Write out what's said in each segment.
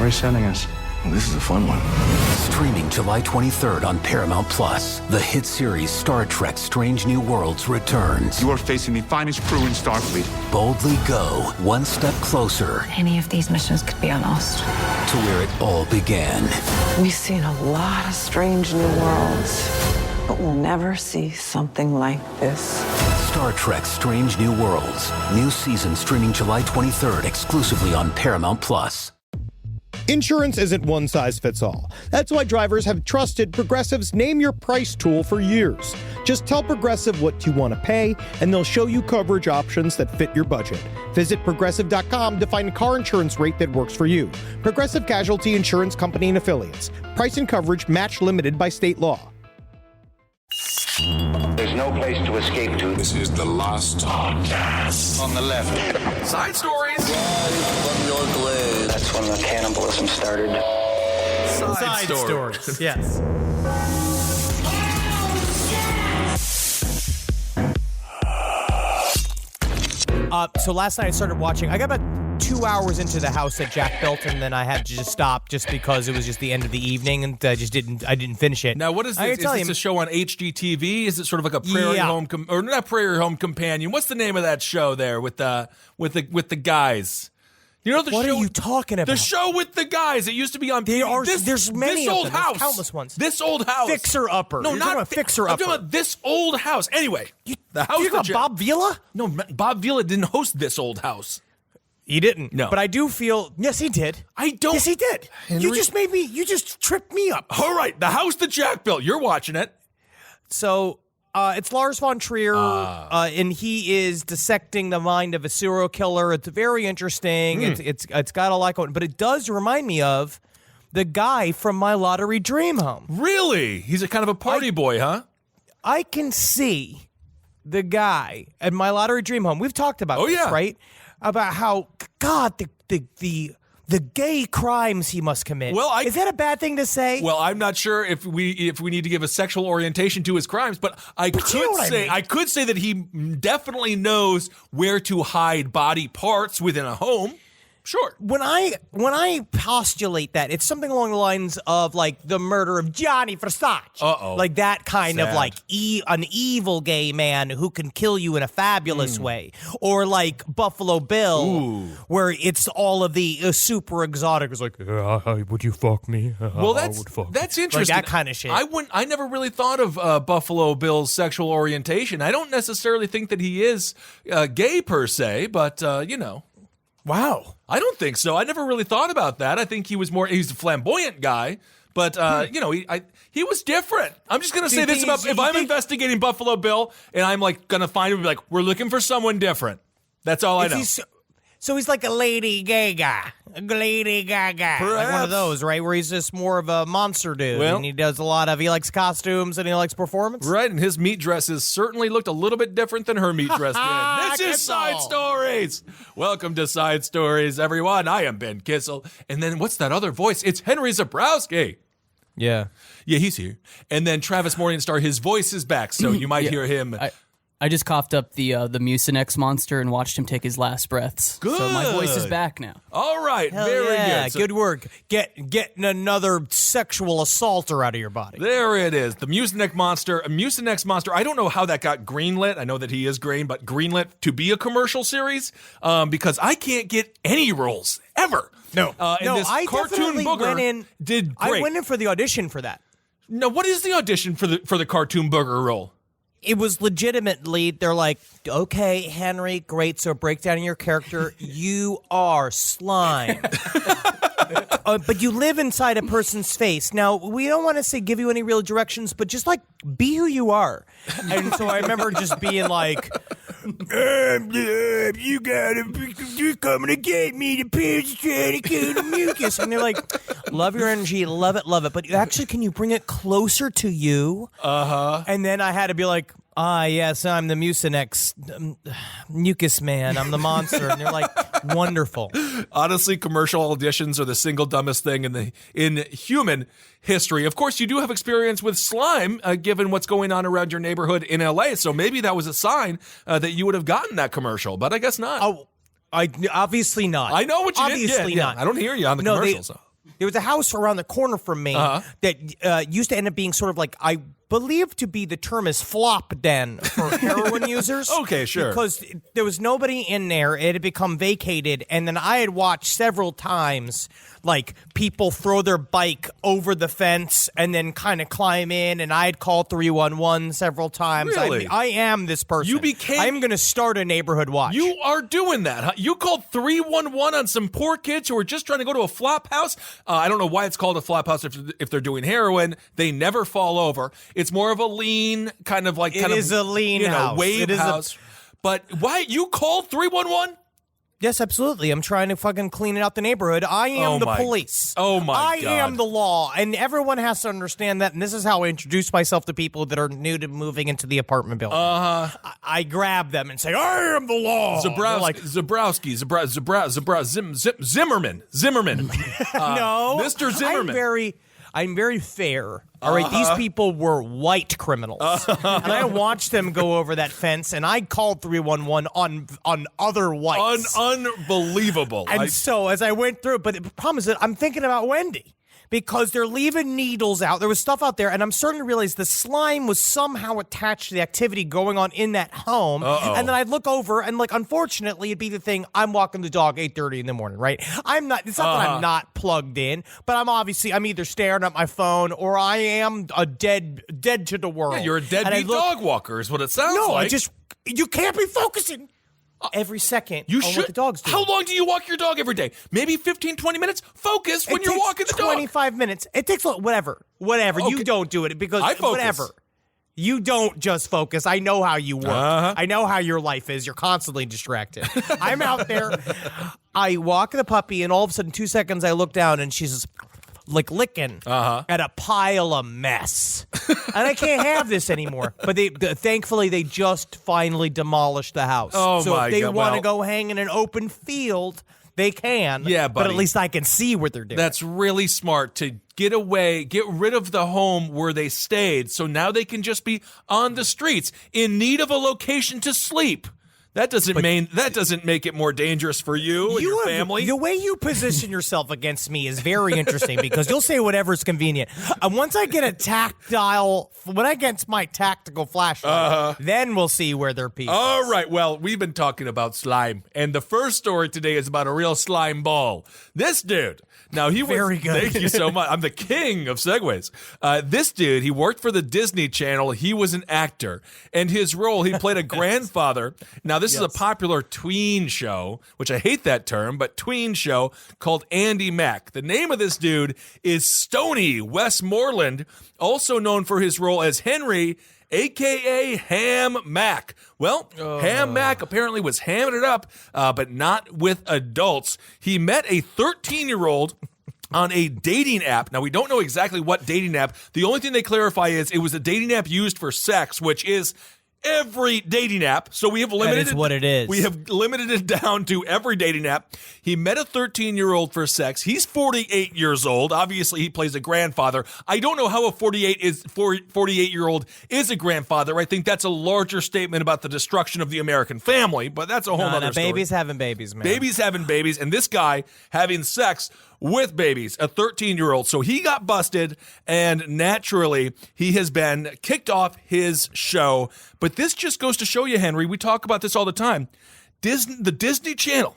Where are you sending us? Well, this is a fun one. Streaming July 23rd on Paramount Plus, the hit series Star Trek Strange New Worlds returns. You are facing the finest crew in Starfleet. Boldly go one step closer Any of these missions could be on Ost. to where it all began. We've seen a lot of strange new worlds, but we'll never see something like this. Star Trek Strange New Worlds. New season streaming July 23rd exclusively on Paramount Plus. Insurance isn't one size fits all. That's why drivers have trusted Progressive's Name Your Price tool for years. Just tell Progressive what you want to pay, and they'll show you coverage options that fit your budget. Visit Progressive.com to find a car insurance rate that works for you. Progressive Casualty Insurance Company and Affiliates. Price and coverage match limited by state law. There's no place to escape to. This is the last podcast. On the left. Side stories. From your glade. That's when the cannibalism started. Side stories. Yes. So last night I started watching. I got about 2 hours into the house that Jack built, and then I had to just stop just because it was just the end of the evening, and I didn't finish it. Now, what is this? Is this a show on HGTV? Is it sort of like a Prairie Home or not Prairie Home Companion? What's the name of that show there with the guys? You know the what show? What are you talking about? The show with the guys. It used to be on. There's many this old of them. house. There's countless ones. This old house. Fixer Upper. No, You're not a Fixer Upper. I'm talking about this old house. Anyway, the house. You talking about Bob Vila? No, Bob Vila didn't host this old house. He didn't. No. But I do feel. Yes, he did. I don't. Yes, he did. Henry? You just tripped me up. All right, the house that Jack built. You're watching it. So. It's Lars von Trier, and he is dissecting the mind of a serial killer. It's very interesting. It's got a lot going, but it does remind me of the guy from My Lottery Dream Home. Really? He's a kind of a party boy, huh? I can see the guy at My Lottery Dream Home. We've talked about this, right? About how the gay crimes he must commit. Well, is that a bad thing to say? Well, I'm not sure if we need to give a sexual orientation to his crimes, but I could say that he definitely knows where to hide body parts within a home. Sure. When I postulate that, it's something along the lines of like the murder of Gianni Versace. Uh-oh. Like that kind of like an evil gay man who can kill you in a fabulous way. Or like Buffalo Bill, where it's all of the super exotic. It's like, would you fuck me? Well, that's interesting. Like that kind of shit. I never really thought of Buffalo Bill's sexual orientation. I don't necessarily think that he is gay per se, but you know. Wow. I don't think so. I never really thought about that. I think he's a flamboyant guy, but you know, he was different. I'm just going to say this about if I'm investigating Buffalo Bill and I'm like going to find him and be like, we're looking for someone different. That's all I know. So he's like a Lady Gaga. Perhaps. Like one of those, right? Where he's just more of a monster dude. Well, and he does he likes costumes and he likes performance. Right, and his meat dresses certainly looked a little bit different than her meat dress did. This is Side Stories. Welcome to Side Stories, everyone. I am Ben Kissel. And then what's that other voice? It's Henry Zabrowski. Yeah. Yeah, he's here. And then Travis Morningstar, his voice is back, so you might hear him. I just coughed up the Mucinex monster and watched him take his last breaths. Good. So my voice is back now. All right. Hell very yeah. good. So, good work. Getting another sexual assaulter out of your body. There it is. The Mucinex monster. I don't know how that got greenlit. I know that he is green, but greenlit to be a commercial series because I can't get any roles ever. No. And this I cartoon definitely booger went in. did great. I went in for the audition for that. No, what is the audition for the cartoon booger role? It was legitimately, they're like, okay, Henry, great, so break down your character. You are slime. But you live inside a person's face. Now, we don't want to say give you any real directions, but just like be who you are. And so I remember just being like, you're coming to get me, the pigs trying to kill the mucus. And they're like, love your energy, love it. But actually, can you bring it closer to you? Uh-huh. And then I had to be like, yes, I'm the Mucinex mucus man. I'm the monster. And they're like, wonderful. Honestly, commercial auditions are the single dumbest thing in human history. Of course, you do have experience with slime, given what's going on around your neighborhood in LA. So maybe that was a sign that you would have gotten that commercial, but I guess not. Oh, obviously not. I know what you did. Obviously Yeah, not. I don't hear you on the commercials. There was a house around the corner from me that used to end up being sort of like, I believe to be the term is flop den for heroin users. Okay, sure. Because there was nobody in there. It had become vacated. And then I had watched several times, like, people throw their bike over the fence and then kind of climb in. And I had called 311 several times. Really? I am this person. I'm going to start a neighborhood watch. You are doing that, huh? You called 311 on some poor kids who are just trying to go to a flop house? I don't know why it's called a flop house if they're doing heroin. They never fall over. It's more of a lean, kind of like... It is a lean house. Wave house. But why? You called 311? Yes, absolutely. I'm trying to fucking clean out the neighborhood. I am the police. Oh, my God. I am the law. And everyone has to understand that. And this is how I introduce myself to people that are new to moving into the apartment building. I grab them and say, I am the law. Zimmerman. No. Mr. Zimmerman. I'm very fair. All right, these people were white criminals. And I watched them go over that fence, and I called 311 on other whites. Unbelievable. And so as I went through, but the problem is that I'm thinking about Wendy. Because they're leaving needles out. There was stuff out there, and I'm starting to realize the slime was somehow attached to the activity going on in that home. And then I'd look over, and, like, unfortunately, it'd be the thing, I'm walking the dog 8:30 in the morning, right? It's not that I'm not plugged in, but I'm either staring at my phone, or I am a dead to the world. Yeah, you're a deadbeat dog walker is what it sounds like. You can't be focusing every second you on should. what the dog's doing. How long do you walk your dog every day? Maybe 15, 20 minutes? Focus when you're walking the dog. 25 minutes. It takes whatever. Okay. You don't do it because I focus. Whatever. You don't just focus. I know how you work. I know how your life is. You're constantly distracted. I'm out there. I walk the puppy, and all of a sudden, 2 seconds, I look down, and she's just like licking at a pile of mess. And I can't have this anymore. But thankfully, they just finally demolished the house. Oh, so my God. if they want to go hang in an open field, they can. Yeah, but at least I can see what they're doing. That's really smart to get rid of the home where they stayed, so now they can just be on the streets in need of a location to sleep. That doesn't make it more dangerous for you and your family. The way you position yourself against me is very interesting because you'll say whatever's convenient. And once I get when I get my tactical flashlight, then we'll see where they're peeing. All right. Well, we've been talking about slime, and the first story today is about a real slime ball. This dude. Now, he was very good. Thank you so much. I'm the king of segues. This dude, he worked for the Disney Channel. He was an actor. And his role, he played a grandfather. Now, this is a popular tween show, which I hate that term, but tween show called Andy Mack. The name of this dude is Stoney Westmoreland, also known for his role as Henry, a.k.a. Ham Mack. Well, Ham Mack apparently was hamming it up, but not with adults. He met a 13-year-old on a dating app. Now, we don't know exactly what dating app. The only thing they clarify is it was a dating app used for sex, which is every dating app. So we have limited what it is. We have limited it down to every dating app. He met a 13-year-old for sex. He's 48 years old. Obviously, he plays a grandfather. I don't know how a 48-year-old is a grandfather. I think that's a larger statement about the destruction of the American family, but that's a whole other story. Babies having babies, man. Babies having babies, and this guy having sex with babies, a 13-year-old. So he got busted, and naturally, he has been kicked off his show. But this just goes to show you, Henry, we talk about this all the time. The Disney Channel,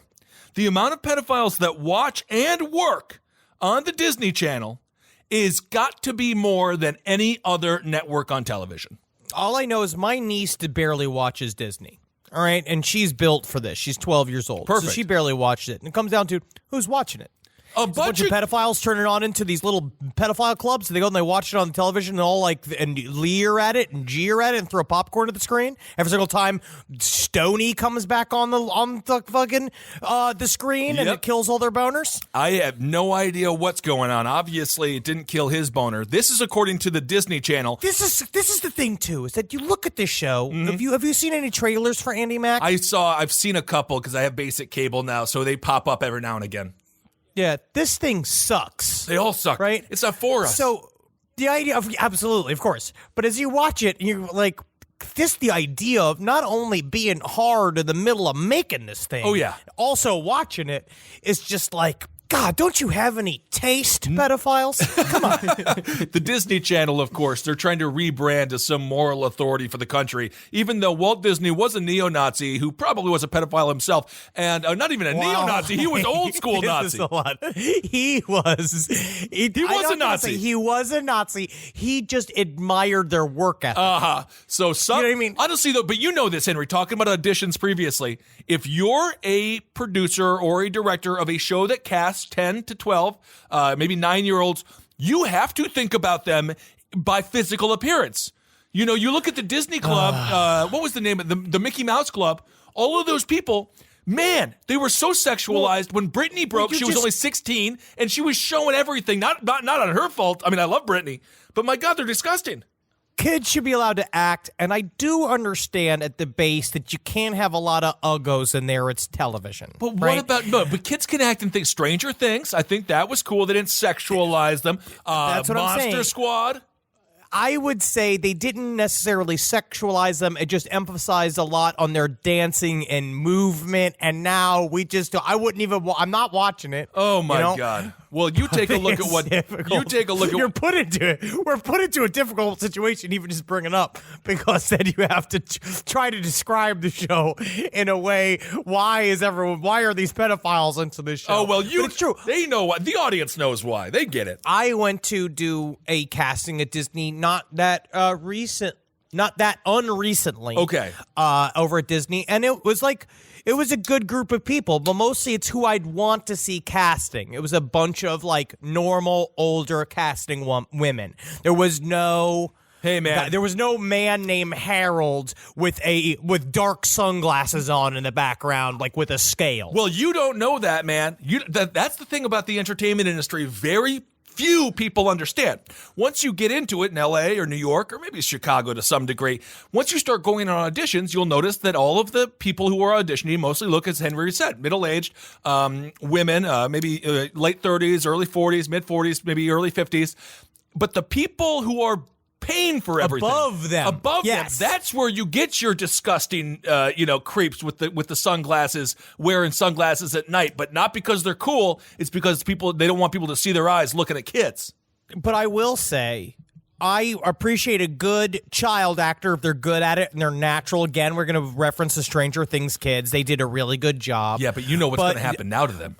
the amount of pedophiles that watch and work on the Disney Channel is got to be more than any other network on television. All I know is my niece barely watches Disney. All right, and she's built for this. She's 12 years old. Perfect. So she barely watched it. And it comes down to who's watching it. A bunch of pedophiles turn it on into these little pedophile clubs. So they go and they watch it on television and all and leer at it and jeer at it and throw popcorn at the screen. Every single time Stoney comes back on the fucking the screen and it kills all their boners. I have no idea what's going on. Obviously, it didn't kill his boner. This is according to the Disney Channel. This is the thing too, is that you look at this show. Mm-hmm. Have you seen any trailers for Andy Mack? I've seen a couple because I have basic cable now, so they pop up every now and again. Yeah, this thing sucks. They all suck. Right? It's not for us. So, the idea of, absolutely, of course. But as you watch it, you're like, the idea of not only being hard in the middle of making this thing. Oh, yeah. Also watching it is just like, God, don't you have any taste pedophiles? Come on. The Disney Channel, of course, they're trying to rebrand as some moral authority for the country, even though Walt Disney was a neo-Nazi who probably was a pedophile himself, and not even a neo-Nazi, he was old school Nazi. He was a Nazi. He was a Nazi. He just admired their work ethic. So some, you know what I mean? Honestly, though, but you know this, Henry, talking about auditions previously, if you're a producer or a director of a show that casts 10 to 12, maybe 9-year-olds, you have to think about them by physical appearance. You know, you look at the Disney Club, what was the name of the Mickey Mouse Club? All of those people, man, they were so sexualized. When Britney broke, she was only 16, and she was showing everything. Not on her fault. I mean, I love Britney, but my God, they're disgusting. Kids should be allowed to act, and I do understand at the base that you can't have a lot of uggos in there. It's television. But what about but kids can act in things. Stranger Things, I think that was cool. They didn't sexualize them. That's what I'm saying. Monster Squad. I would say they didn't necessarily sexualize them. It just emphasized a lot on their dancing and movement. And now I'm not watching it. Oh my God. Well, you take a look at what We're put into a difficult situation, even just bringing up, because then you have to try to describe the show in a way. Why are these pedophiles into this show? Oh, well, it's true. They know what the audience knows why. They get it. I went to do a casting at Disney, not that unrecently. Okay. Over at Disney, and it was a good group of people, but mostly it's who I'd want to see casting. It was a bunch of like normal, older casting women. There was no man named Harold with dark sunglasses on in the background, like with a scale. Well, you don't know that, man. That's the thing about the entertainment industry. Very few people understand. Once you get into it in LA or New York or maybe Chicago to some degree, once you start going on auditions, you'll notice that all of the people who are auditioning mostly look, as Henry said, middle-aged women, maybe late 30s, early 40s, mid-40s, maybe early 50s. But the people who are paying for everything above them, that's where you get your disgusting creeps with the sunglasses, wearing sunglasses at night, but not because they're cool. It's because they don't want people to see their eyes looking at kids. But I will say, I appreciate a good child actor if they're good at it and they're natural. Again, we're going to reference the Stranger Things kids. They did a really good job. Yeah, but you know what's going to happen now to them.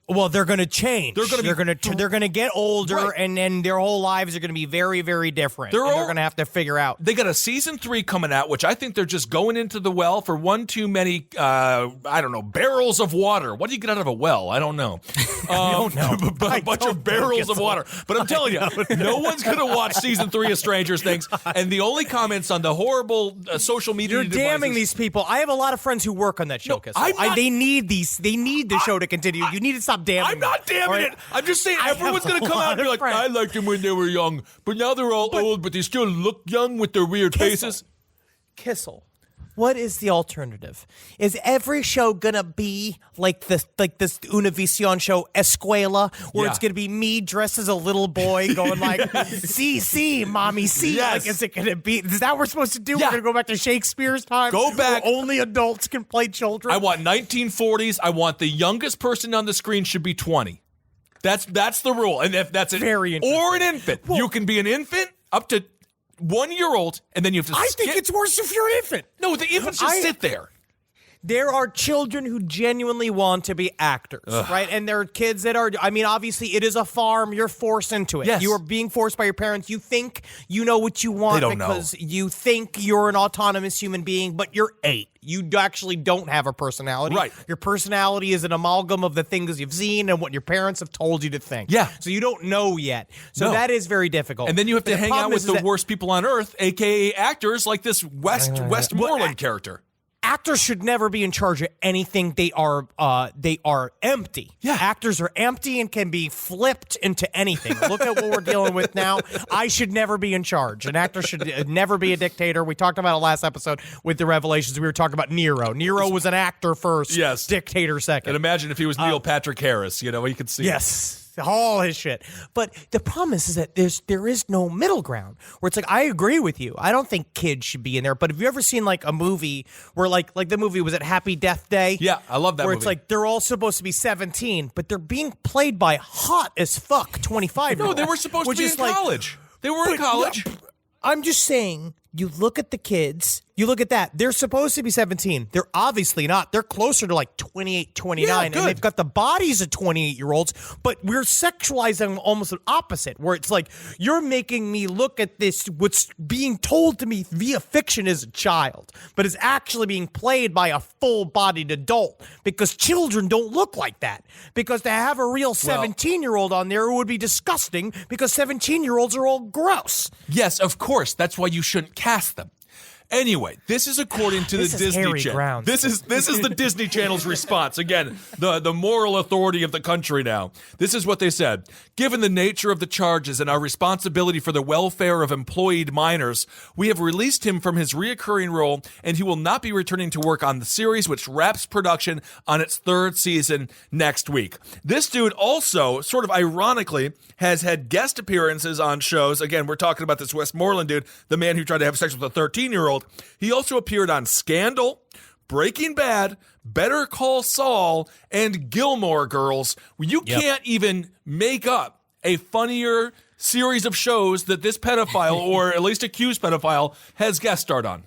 Well, they're going to change. They're going to get older, right. And then their whole lives are going to be very, very different. They're going to have to figure out. They got a season 3 coming out, which I think they're just going into the well for one too many. Barrels of water. What do you get out of a well? I don't know. I don't know. A bunch of barrels of water. But I'm telling you, no one's going to watch season 3 of Stranger Things. And the only comments on the horrible social media. You're damning these people. I have a lot of friends who work on that show. No, they need the show to continue. You need to stop. I'm not damning it. I'm just saying everyone's going to come out and be like, I liked them when they were young, but now they're all old, but they still look young with their weird faces. Kissel. What is the alternative? Is every show gonna be like this Univision show Escuela, where it's gonna be me dressed as a little boy going like, see, mommy, see? Yes. Like, is it gonna be? Is that what we're supposed to do? Yeah. We're gonna go back to Shakespeare's time. Go back. Where only adults can play children. I want 1940s. I want the youngest person on the screen should be 20. That's the rule. And if that's or an infant, you can be an infant up to 1-year-old, and then you have to I think it's worse if you're an infant. No, the infants just sit there. There are children who genuinely want to be actors, right? And there are kids that are, obviously it is a farm. You're forced into it. Yes. You are being forced by your parents. You think you know what you want because you think you're an autonomous human being, but you're 8. You actually don't have a personality. Right. Your personality is an amalgam of the things you've seen and what your parents have told you to think. Yeah. So you don't know yet. So that is very difficult. And then you have to hang out with the worst people on earth, a.k.a. actors like this Westmoreland character. Actors should never be in charge of anything. They are empty. Yeah. Actors are empty and can be flipped into anything. Look at what we're dealing with now. I should never be in charge. An actor should never be a dictator. We talked about it last episode with the Revelations. We were talking about Nero. Nero was an actor first. Yes. Dictator second. And imagine if he was Neil Patrick Harris. You could see. Yes. all his shit. But the problem is that there is no middle ground where it's like, I agree with you. I don't think kids should be in there. But have you ever seen like a movie where like the movie, was it Happy Death Day? Yeah, I love that where movie. it's like they're all supposed to be 17, but they're being played by hot as fuck 25-year-olds. No, they were supposed to be in college. They were in college. I'm just saying, you look at the kids, you look at that. They're supposed to be 17. They're obviously not. They're closer to like 28, 29. Yeah, and they've got the bodies of 28-year-olds, but we're sexualizing almost the opposite, where it's like, you're making me look at this, what's being told to me via fiction as a child, but is actually being played by a full-bodied adult, because children don't look like that. Because to have a real 17-year-old on there would be disgusting, because 17-year-olds are all gross. Yes, of course. That's why you shouldn't cast them. Anyway, this is according to the Disney Channel. This is the Disney Channel's response. Again, the moral authority of the country now. This is what they said. Given the nature of the charges and our responsibility for the welfare of employed minors, we have released him from his reoccurring role, and he will not be returning to work on the series, which wraps production on its third season next week. This dude also, sort of ironically, has had guest appearances on shows. Again, we're talking about this Westmoreland dude, the man who tried to have sex with a 13-year-old. He also appeared on Scandal, Breaking Bad, Better Call Saul, and Gilmore Girls. You can't even make up a funnier series of shows that this pedophile, or at least accused pedophile, has guest starred on.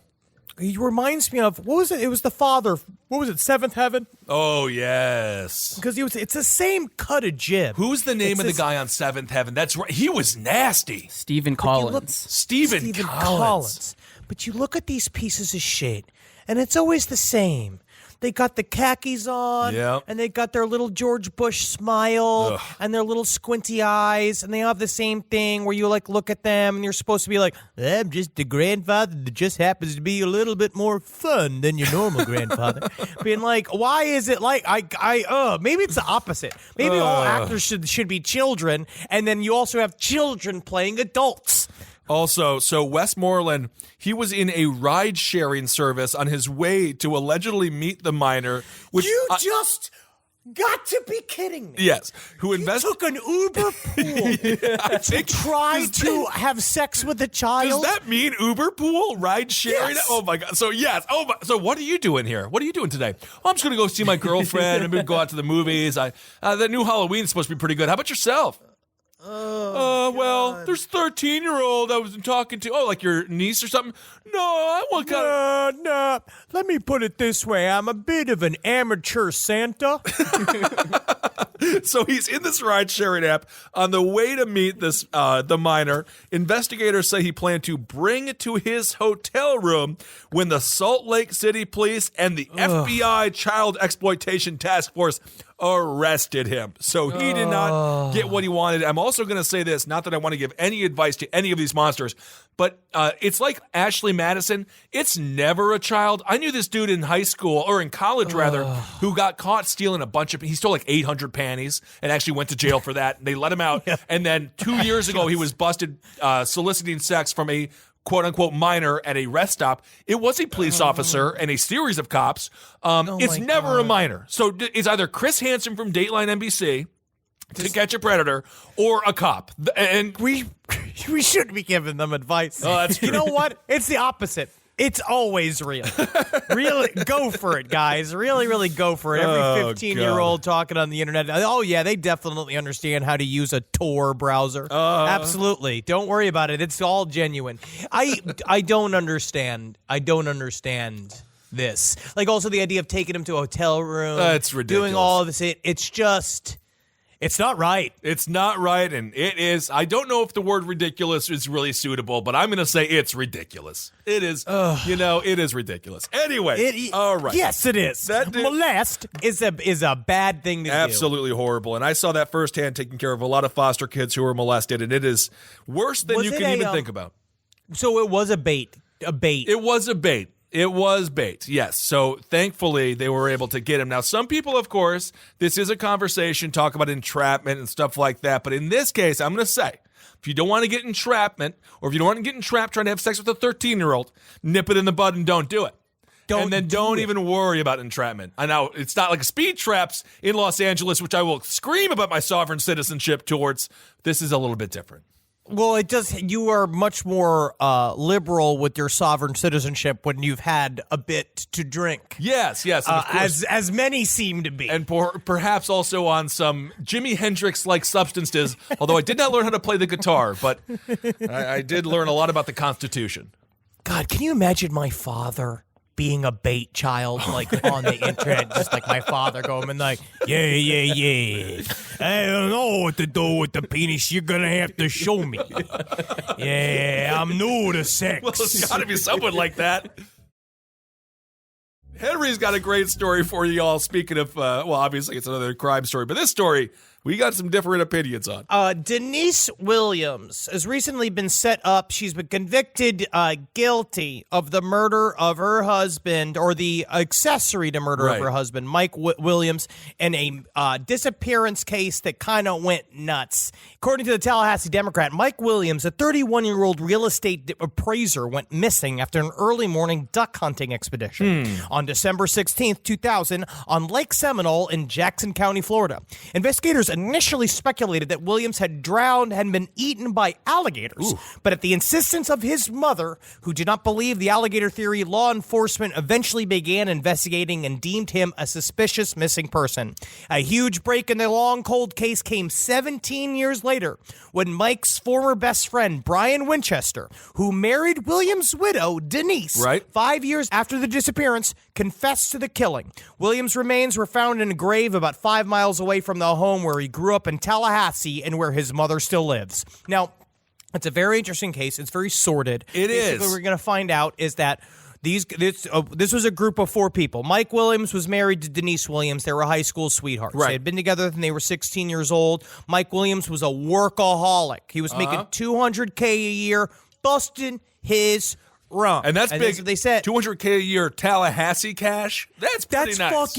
He reminds me of, what was it? It was the father. What was it? Seventh Heaven? Oh, yes. Because it's the same cut of jib. Who's the name of the guy on Seventh Heaven? That's right. He was nasty. Stephen Collins. Stephen Collins. But you look at these pieces of shit, and it's always the same. They got the khakis on, and they got their little George Bush smile, and their little squinty eyes, and they have the same thing where you like look at them, and you're supposed to be like, I'm just the grandfather that just happens to be a little bit more fun than your normal grandfather. Being like, why is it like maybe it's the opposite. Maybe all actors should be children, and then you also have children playing adults. Also, so Westmoreland, he was in a ride-sharing service on his way to allegedly meet the minor. Which just got to be kidding me. Yes. He took an Uber pool to try to have sex with a child? Does that mean Uber pool? Ride-sharing? Yes. Oh, my God. So, yes. So what are you doing here? What are you doing today? I'm just going to go see my girlfriend. Maybe go out to the movies. The new Halloween is supposed to be pretty good. How about yourself? Well, there's 13-year-old I was talking to. Oh, like your niece or something? No, I want kind of... No. Let me put it this way. I'm a bit of an amateur Santa. So he's in this ride-sharing app on the way to meet this the minor. Investigators say he planned to bring it to his hotel room when the Salt Lake City Police and the FBI Child Exploitation Task Force arrested him. So he did not get what he wanted. I'm also going to say this, not that I want to give any advice to any of these monsters, but it's like Ashley Madison. It's never a child. I knew this dude in high school, or in college rather, who got caught stealing a bunch of, he stole like 800 panties and actually went to jail for that. They let him out. And then 2 years ago, he was busted soliciting sex from a quote-unquote minor at a rest stop. It was a police officer and a series of cops. It's never a minor. So it's either Chris Hansen from Dateline NBC, To Catch a Predator, or a cop. And we shouldn't be giving them advice. Oh, that's true. You know what? It's the opposite. It's always real. Really, go for it, guys. Really, really go for it. Every 15-year-old talking on the internet. Oh, yeah, they definitely understand how to use a Tor browser. Absolutely. Don't worry about it. It's all genuine. I don't understand. This. Like, also the idea of taking him to a hotel room. It's ridiculous. Doing all of this. It's just... It's not right. It's not right, and it is. I don't know if the word ridiculous is really suitable, but I'm going to say it's ridiculous. It is, it is ridiculous. Anyway, all right. Yes, it is. Molest is a bad thing to do. Absolutely horrible, and I saw that firsthand taking care of a lot of foster kids who were molested, and it is worse than you can even think about. So it was a bait. It was a bait. It was bait, yes. So thankfully, they were able to get him. Now, some people, of course, this is a conversation, talk about entrapment and stuff like that. But in this case, I'm going to say, if you don't want to get entrapment, or if you don't want to get entrapped trying to have sex with a 13-year-old, nip it in the bud and don't do it. and then don't even worry about entrapment. I know it's not like speed traps in Los Angeles, which I will scream about my sovereign citizenship towards. This is a little bit different. Well, it does. You are much more liberal with your sovereign citizenship when you've had a bit to drink. Yes, and of course, as many seem to be, and perhaps also on some Jimi Hendrix-like substances. Although I did not learn how to play the guitar, but I did learn a lot about the Constitution. God, can you imagine my father being a bait child, like on the internet, just like my father going and like, yeah. I don't know what to do with the penis. You're gonna have to show me. Yeah, I'm new to sex. Well, it's got to be someone like that. Henry's got a great story for you all. Speaking of, obviously it's another crime story, but this story we got some different opinions on. Denise Williams has recently been set up. She's been convicted guilty of the murder of her husband, or the accessory to murder of her husband, Mike Williams, in a disappearance case that kind of went nuts. According to the Tallahassee Democrat, Mike Williams, a 31-year-old real estate appraiser, went missing after an early morning duck hunting expedition on December 16th, 2000, on Lake Seminole in Jackson County, Florida. Investigators initially speculated that Williams had drowned and been eaten by alligators. But at the insistence of his mother, who did not believe the alligator theory, law enforcement eventually began investigating and deemed him a suspicious missing person. A huge break in the long cold case came 17 years later when Mike's former best friend, Brian Winchester, who married Williams' widow, Denise, 5 years after the disappearance, confessed to the killing. Williams' remains were found in a grave about 5 miles away from the home where he grew up in Tallahassee and where his mother still lives. Now, it's a very interesting case. It's very sordid. Basically, what we're going to find out is that this was a group of 4 people. Mike Williams was married to Denise Williams. They were high school sweethearts. They had been together when they were 16 years old. Mike Williams was a workaholic. He was making $200K a year, busting his rum. And that's big. That's what they said. $200K a year Tallahassee cash? That's pretty nice.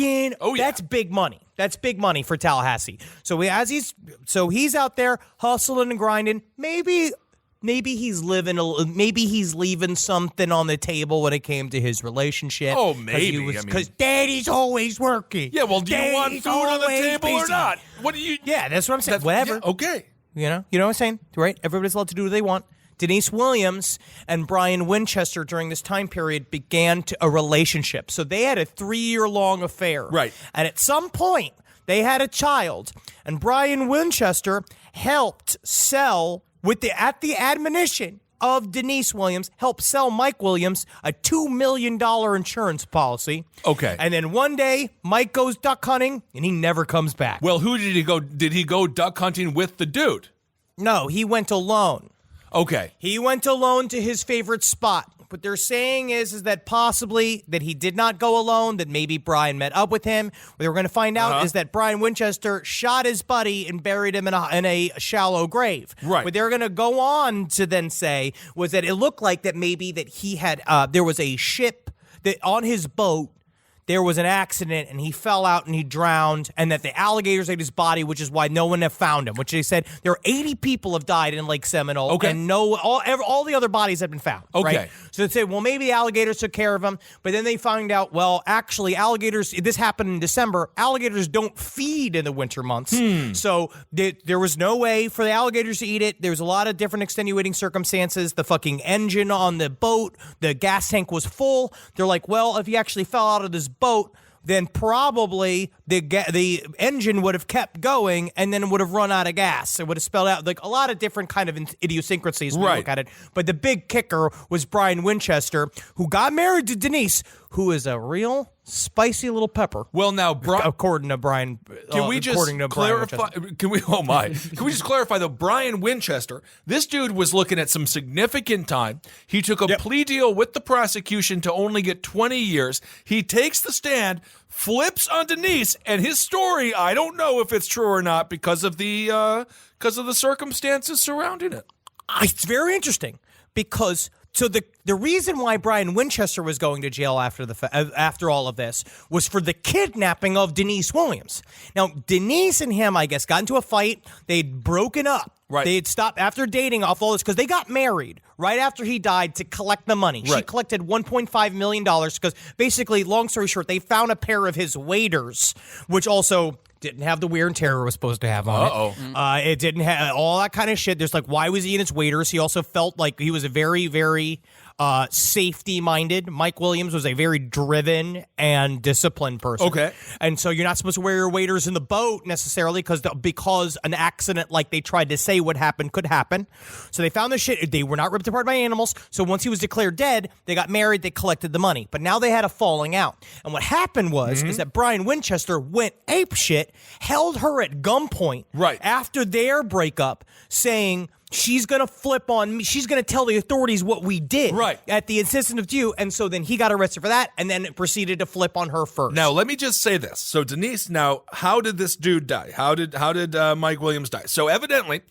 That's big money. That's big money for Tallahassee. So he's out there hustling and grinding. Maybe he's leaving something on the table when it came to his relationship. Oh, maybe. Because Daddy's always working. Yeah, well, do you want food on the table or not? What do you? Yeah, that's what I'm saying. Whatever. Yeah, okay. You know what I'm saying, right? Everybody's allowed to do what they want. Denise Williams and Brian Winchester during this time period began a relationship. So they had a 3-year-long affair. Right. And at some point, they had a child. And Brian Winchester helped sell, at the admonition of Denise Williams, helped sell Mike Williams a $2 million insurance policy. Okay. And then one day, Mike goes duck hunting, and he never comes back. Well, who did he go? Did he go duck hunting with the dude? No, he went alone. Okay. He went alone to his favorite spot. What they're saying is that possibly that he did not go alone, that maybe Brian met up with him. What we're going to find out is that Brian Winchester shot his buddy and buried him in a shallow grave. Right. What they're going to go on to then say was that it looked like that maybe that he had, there was a ship that on his boat, there was an accident and he fell out and he drowned, and that the alligators ate his body, which is why no one have found him, which they said there are 80 people have died in Lake Seminole, and all the other bodies have been found. Right? So they say, well, maybe the alligators took care of them, but then they find out, well, actually alligators, this happened in December, alligators don't feed in the winter months. So there was no way for the alligators to eat it. There was a lot of different extenuating circumstances. The fucking engine on the boat, the gas tank was full. They're like, well, if he actually fell out of this boat, then probably the engine would have kept going and then would have run out of gas. It would have spelled out like a lot of different kind of idiosyncrasies when you look at it. But the big kicker was Brian Winchester, who got married to Denise, who is a real spicy little pepper. Well, now, according to Brian, can we just clarify? Can we just clarify though? Brian Winchester, this dude was looking at some significant time. He took a plea deal with the prosecution to only get 20 years. He takes the stand, flips on Denise, and his story, I don't know if it's true or not because of the circumstances surrounding it. It's very interesting because So the reason why Brian Winchester was going to jail after all of this was for the kidnapping of Denise Williams. Now, Denise and him, I guess, got into a fight. They'd broken up. Right. They had stopped after dating off all this because they got married right after he died to collect the money. Right. She collected $1.5 million because basically, long story short, they found a pair of his waders, which also didn't have the wear and tear it was supposed to have on it. It didn't have all that kind of shit. There's like, why was he in his waders? He also felt like he was a very, very safety-minded. Mike Williams was a very driven and disciplined person. Okay. And so you're not supposed to wear your waders in the boat necessarily because an accident like they tried to say would happen could happen. So they found the shit. They were not ripped apart by animals. So once he was declared dead, they got married, they collected the money. But now they had a falling out. And what happened was is that Brian Winchester went apeshit, held her at gunpoint after their breakup, saying she's going to flip on me. She's going to tell the authorities what we did at the insistence of you. And so then he got arrested for that and then proceeded to flip on her first. Now, let me just say this. So, Denise, now, how did this dude die? How did Mike Williams die? So, evidently,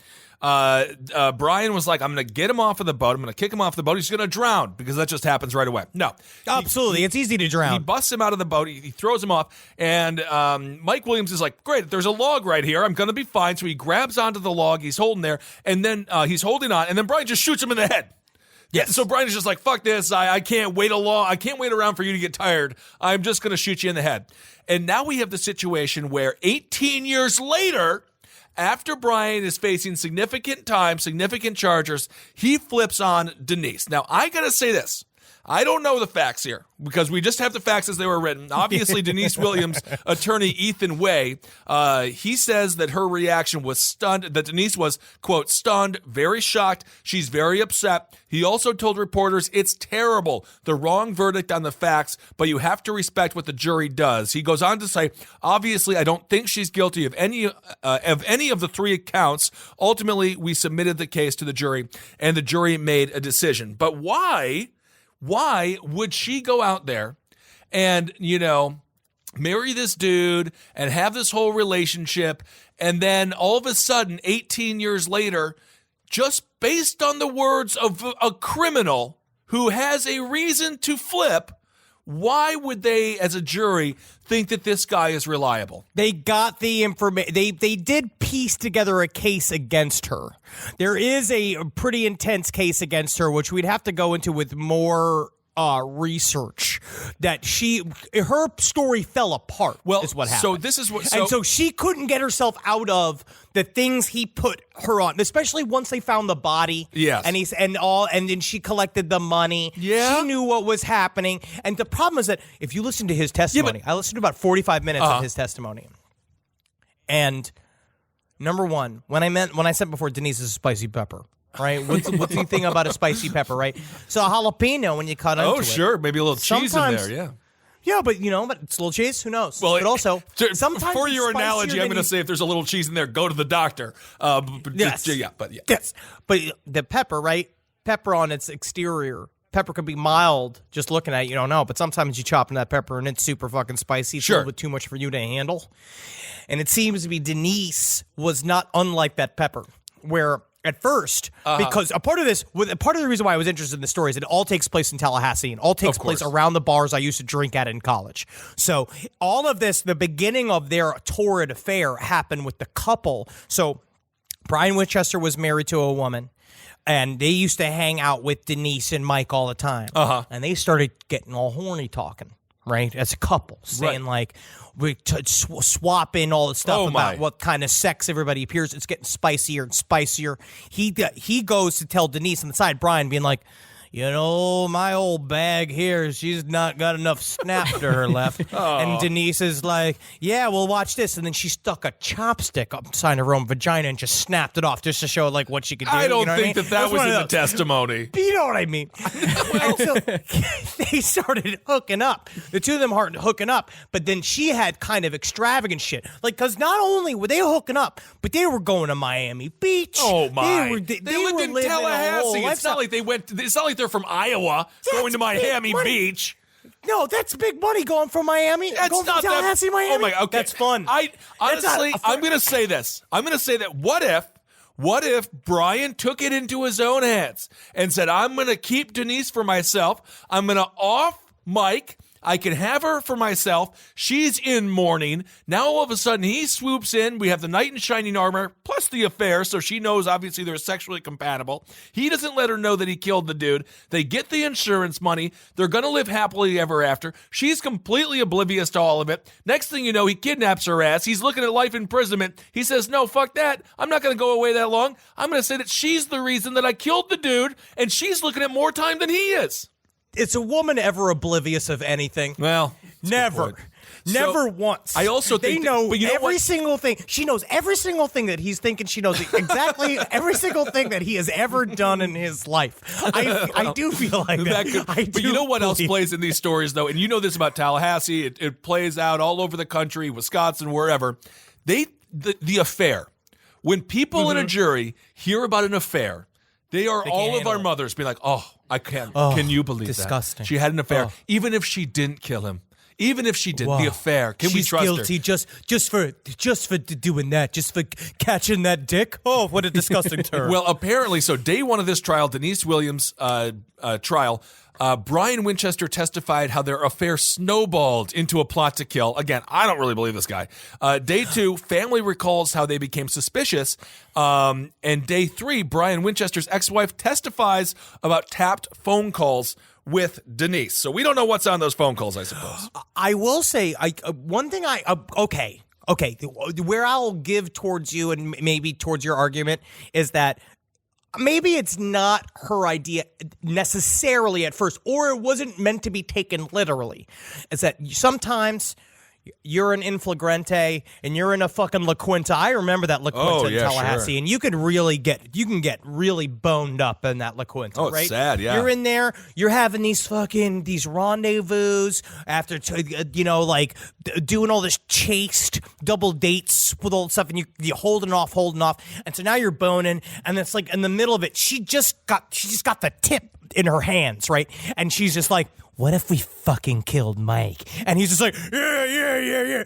Brian was like, I'm going to get him off of the boat. I'm going to kick him off the boat. He's going to drown because that just happens right away. No. Absolutely. It's easy to drown. He busts him out of the boat. He throws him off. And Mike Williams is like, great, there's a log right here. I'm going to be fine. So he grabs onto the log. He's holding there. And then he's holding on. And then Brian just shoots him in the head. Yes. So Brian is just like, fuck this. I can't wait I can't wait around for you to get tired. I'm just going to shoot you in the head. And now we have the situation where 18 years later, after Brian is facing significant time, significant charges, he flips on Denise. Now, I got to say this. I don't know the facts here because we just have the facts as they were written. Obviously, Denise Williams' attorney, Ethan Way, he says that her reaction was stunned, that Denise was, quote, stunned, very shocked. She's very upset. He also told reporters, it's terrible, the wrong verdict on the facts, but you have to respect what the jury does. He goes on to say, obviously, I don't think she's guilty of any of the three counts. Ultimately, we submitted the case to the jury, and the jury made a decision. But why would she go out there and, marry this dude and have this whole relationship, and then all of a sudden, 18 years later, just based on the words of a criminal who has a reason to flip, why would they, as a jury, think that this guy is reliable? They got the information. They did piece together a case against her. There is a pretty intense case against her, which we'd have to go into with more research. That her story fell apart. Well, is what happened. So this is what, and so she couldn't get herself out of the things he put her on, especially once they found the body. Yes, and then she collected the money. Yeah, she knew what was happening. And the problem is that if you listen to his testimony, I listened to about 45 minutes of his testimony. And number one, when I said before, Denise is a spicy pepper. Right? What's the thing about a spicy pepper, right? So a jalapeno, when you cut into it. Oh, sure. Maybe a little cheese in there, yeah. Yeah, but it's a little cheese. Who knows? Well, but also, sometimes for your analogy, I'm going to say if there's a little cheese in there, go to the doctor. Yes. Yes. But the pepper, right? Pepper on its exterior. Pepper could be mild, just looking at it, you don't know. But sometimes you chop in that pepper and it's super fucking spicy. It's a little bit too much for you to handle. And it seems to be Denise was not unlike that pepper, where at first, because a part of the reason why I was interested in the story is it all takes place in Tallahassee and all takes place around the bars I used to drink at in college. So all of this, the beginning of their torrid affair happened with the couple. So Brian Winchester was married to a woman, and they used to hang out with Denise and Mike all the time. And they started getting all horny talking, right, as a couple, saying like, we swap in all the stuff about what kind of sex everybody appears. It's getting spicier and spicier. He goes to tell Denise on the side, Brian, being like, my old bag here, she's not got enough snap to her left. And Denise is like, yeah, well, watch this. And then she stuck a chopstick up inside her own vagina and just snapped it off just to show like what she could do. I don't think that was in the testimony. You know what I mean? And so they started hooking up. The two of them aren't hooking up, but then she had kind of extravagant shit. Like, because not only were they hooking up, but they were going to Miami Beach. Oh, my. They lived in living Tallahassee. It's not like they're from Iowa going to Miami Beach. No, that's big money going from Miami. That's going not from Tallahassee, that. Miami. Oh my, okay. That's fun. Honestly, I'm going to say this. I'm going to say that what What if Brian took it into his own hands and said, I'm going to keep Denise for myself. I'm going to off Mike. I can have her for myself. She's in mourning. Now all of a sudden he swoops in. We have the knight in shining armor plus the affair, so she knows obviously they're sexually compatible. He doesn't let her know that he killed the dude. They get the insurance money. They're going to live happily ever after. She's completely oblivious to all of it. Next thing you know, he kidnaps her ass. He's looking at life imprisonment. He says, no, fuck that. I'm not going to go away that long. I'm going to say that she's the reason that I killed the dude, and she's looking at more time than he is. Is a woman ever oblivious of anything? Well, never. Never once. I also think they know but you know every what? single thing. She knows every single thing that he's thinking. She knows exactly every single thing that he has ever done in his life. I do feel like that. But you know what else plays in these stories, though? And you know this about Tallahassee. It plays out all over the country, Wisconsin, wherever. The affair. When people in a jury hear about an affair, they are all of our mothers being like, oh, I can't. Can you believe disgusting. that? She had an affair. Even if she didn't kill him. Even if she did, the affair. Can we trust her? She's guilty just for doing that, just for catching that dick. Oh, what a disgusting term. Well, apparently, so day one of this trial, Denise Williams' trial, Brian Winchester testified how their affair snowballed into a plot to kill. Again, I don't really believe this guy. Day two, family recalls how they became suspicious. And day three, Brian Winchester's ex-wife testifies about tapped phone calls with Denise. So we don't know what's on those phone calls, I suppose. I will say, one thing okay, where I'll give towards you and maybe towards your argument is that maybe it's not her idea necessarily at first, or it wasn't meant to be taken literally. It's that sometimes you're an in flagrante and you're in a fucking La Quinta. I remember that La Quinta in Tallahassee, and you can get really boned up in that La Quinta, right? It's sad, yeah. You're in there, you're having these rendezvous after, doing all this chaste double dates with all the stuff, and you're holding off, and so now you're boning, and it's like in the middle of it, she just got the tip in her hands, right? And she's just like, what if we fucking killed Mike? And he's just like, yeah,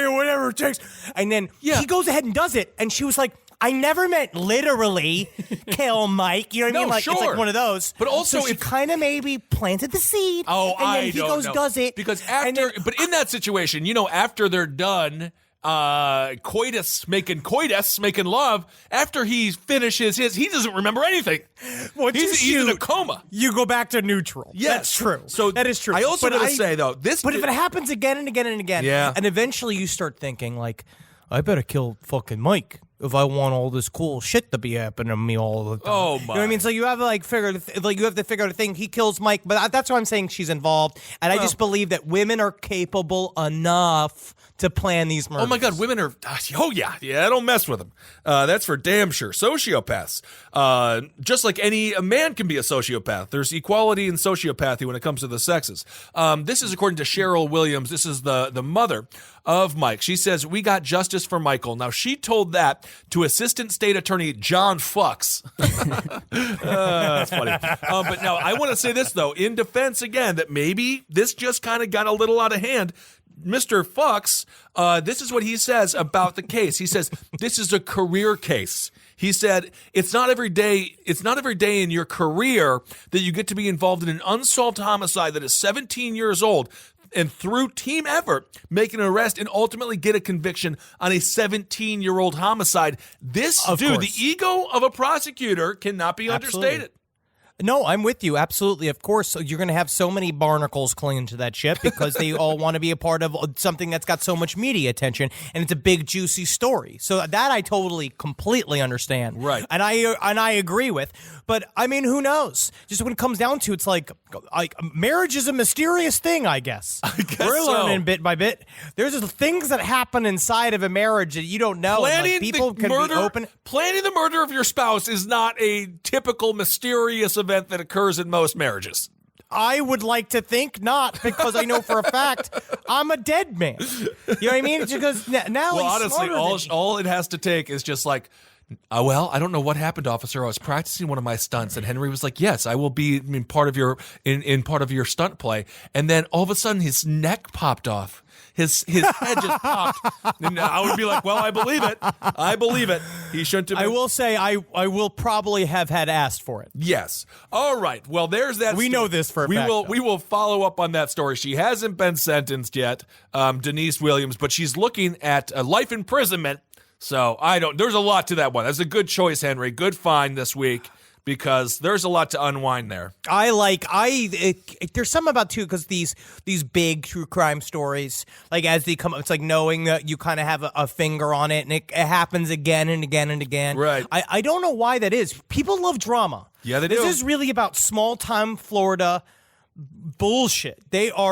whatever it takes. And then he goes ahead and does it. And she was like, I never meant literally kill Mike. You know what I mean? Like, it's like one of those. But also, so she kind of maybe planted the seed. Oh, and then he goes, does it. Because but in that situation, after they're done, making love, after he finishes he doesn't remember anything. He's in a coma. You go back to neutral. Yes. That's true. So that is true. I also want to say, though, this... But if it happens again and again and again, and eventually you start thinking, like, I better kill fucking Mike if I want all this cool shit to be happening to me all the time. Oh, my. You know what I mean? So you have to you have to figure out a thing. He kills Mike, but that's why I'm saying she's involved. And I just believe that women are capable enough to plan these murders. Oh my God, women are, don't mess with them. That's for damn sure. Sociopaths. Just like a man can be a sociopath. There's equality in sociopathy when it comes to the sexes. This is according to Cheryl Williams. This is the mother of Mike. She says, we got justice for Michael. Now, she told that to Assistant State Attorney John Fuchs. That's funny. But now, I want to say this, though, in defense, again, that maybe this just kind of got a little out of hand. Mr. Fuchs, this is what he says about the case. He says, this is a career case. He said, it's not every day in your career that you get to be involved in an unsolved homicide that is 17 years old, and through team effort, make an arrest and ultimately get a conviction on a 17-year-old homicide. The ego of a prosecutor cannot be understated. No, I'm with you. Absolutely. Of course, you're going to have so many barnacles clinging to that ship because they all want to be a part of something that's got so much media attention, and it's a big, juicy story. So that I totally, completely understand. Right. And I agree with. But, I mean, who knows? Just when it comes down to it's like marriage is a mysterious thing, I guess. We're learning bit by bit. There's things that happen inside of a marriage that you don't know. Planning people can be open. Planning the murder of your spouse is not a typical mysterious event that occurs in most marriages. I would like to think not, because I know for a fact I'm a dead man. You know what I mean? It's because now well, he's honestly, smarter than me. all it has to take is just like Well, I don't know what happened, officer. I was practicing one of my stunts, and Henry was like, "Yes, I will be in part of your part of your stunt play." And then all of a sudden, his neck popped off. His head just popped, and I would be like, "Well, I believe it. I believe it." He shouldn't have. I will say, I will probably have had asked for it. Yes. All right. Well, there's that. We know this for a fact. We will follow up on that story. She hasn't been sentenced yet, Denise Williams, but she's looking at life imprisonment. So there's a lot to that one. That's a good choice, Henry. Good find this week, because there's a lot to unwind there. There's something about too, because these big true crime stories, like as they come up, it's like knowing that you kind of have a finger on it, and it happens again and again and again. Right. I don't know why that is. People love drama. Yeah, they do. This is really about small time Florida bullshit. They don't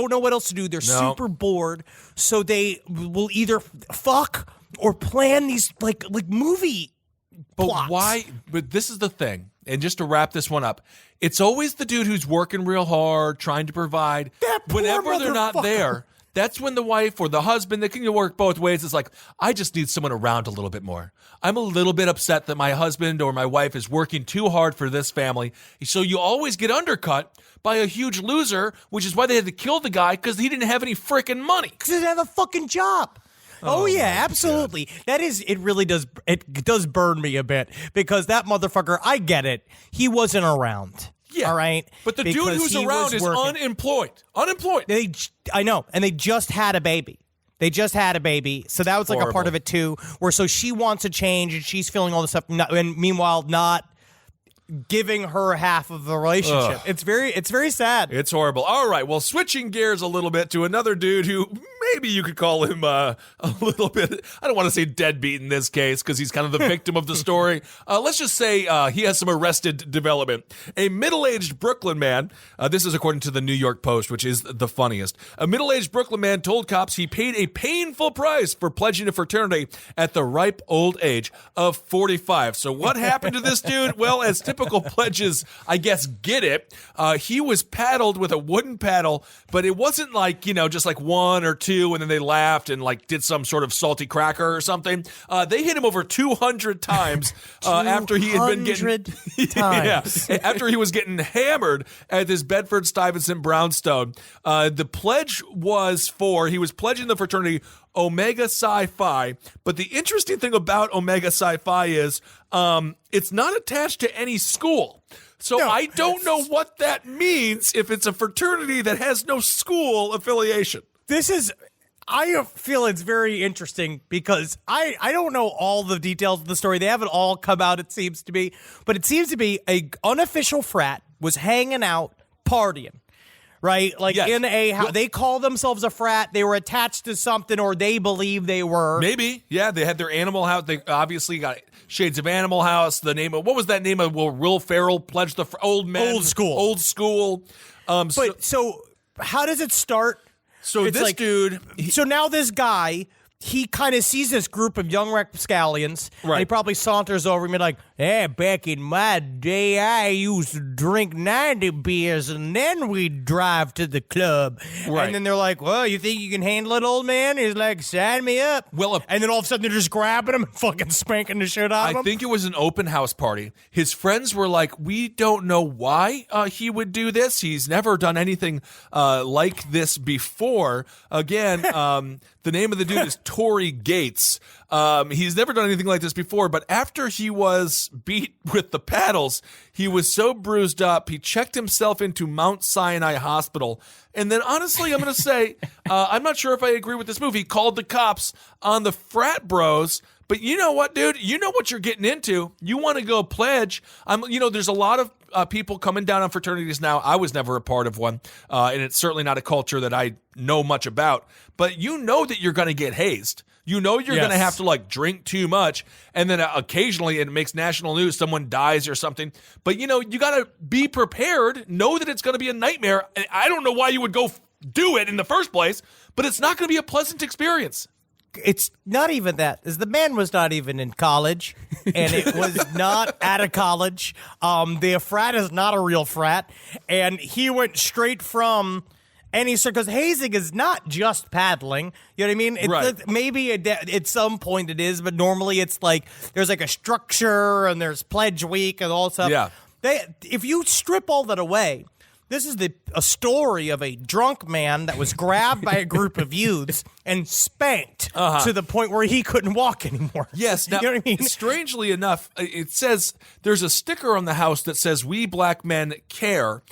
know what else to do. They're super bored, so they will either fuck or plan these like movie plots. Why? But this is the thing, and just to wrap this one up, it's always the dude who's working real hard, trying to provide. That poor Whenever they're not motherfucker. there, that's when the wife or the husband, they can work both ways. It's like, I just need someone around a little bit more. I'm a little bit upset that my husband or my wife is working too hard for this family. So you always get undercut by a huge loser, which is why they had to kill the guy, because he didn't have any freaking money. Because he didn't have a fucking job. Oh yeah, absolutely. God. That is, it really does. It does burn me a bit, because that motherfucker, I get it. He wasn't around. Yeah. All right. But the dude who's around is unemployed. Unemployed. I know. And they just had a baby. So that was like Horrible. a part of it too, where so she wants to change and she's feeling all this stuff, and meanwhile not giving her half of the relationship. It's very sad. It's horrible. All right, well, switching gears a little bit to another dude who maybe you could call him a little bit, I don't want to say deadbeat in this case, because he's kind of the victim of the story. Let's just say he has some arrested development. A middle-aged Brooklyn man, this is according to the New York Post, which is the funniest. A middle-aged Brooklyn man told cops he paid a painful price for pledging a fraternity at the ripe old age of 45. So what happened to this dude? Well, as typical pledges, I guess, get it, he was paddled with a wooden paddle, but it wasn't like, just like one or two, and then they laughed and like did some sort of salty cracker or something. They hit him over 200 times after he had been getting times. after he was getting hammered at this Bedford-Stuyvesant brownstone. The pledge was he was pledging the fraternity Omega Psi Phi, but the interesting thing about Omega Psi Phi is it's not attached to any school. So I don't know what that means if it's a fraternity that has no school affiliation. I feel it's very interesting, because I don't know all the details of the story. They haven't all come out, it seems to be. But it seems to be a unofficial frat was hanging out, partying. Right? Like in a house. They call themselves a frat. They were attached to something, or they believe they were. Maybe. Yeah, they had their Animal House. They obviously got Shades of Animal House. The name of, what was that name of Will Ferrell pledged the Old Men? Old School. Old School. So how does it start? So it's this dude. So now this guy, he kind of sees this group of young rapscallions, right. And he probably saunters over and be like, "Hey, back in my day, I used to drink 90 beers, and then we'd drive to the club." Right. And then they're like, "Well, you think you can handle it, old man?" He's like, "Sign me up." Well, and then all of a sudden they're just grabbing him and fucking spanking the shit out of him. I think it was an open house party. His friends were like, "We don't know why he would do this. He's never done anything like this before." Again, the name of the dude is Tory Gates. He's never done anything like this before, but after he was beat with the paddles, he was so bruised up, he checked himself into Mount Sinai Hospital. And then, honestly, I'm going to say, I'm not sure if I agree with this move. He called the cops on the frat bros. But you know what, dude? You know what you're getting into. You want to go pledge. There's a lot of people coming down on fraternities now. I was never a part of one, and it's certainly not a culture that I know much about. But you know that you're going to get hazed. You know you're going to have to like drink too much, and then occasionally it makes national news. Someone dies or something. But you got to be prepared. Know that it's going to be a nightmare. And I don't know why you would go do it in the first place, but it's not going to be a pleasant experience. It's not even that. The man was not even in college, and it was not at a college. The frat is not a real frat, and he went straight from any sort, because hazing is not just paddling. You know what I mean? Right. Maybe at some point it is, but normally it's like there's like a structure and there's pledge week and all stuff. Yeah. If you strip all that away, this is a story of a drunk man that was grabbed by a group of youths and spanked to the point where he couldn't walk anymore. Yes. Now, you know what I mean? Strangely enough, it says there's a sticker on the house that says "We Black Men Care,"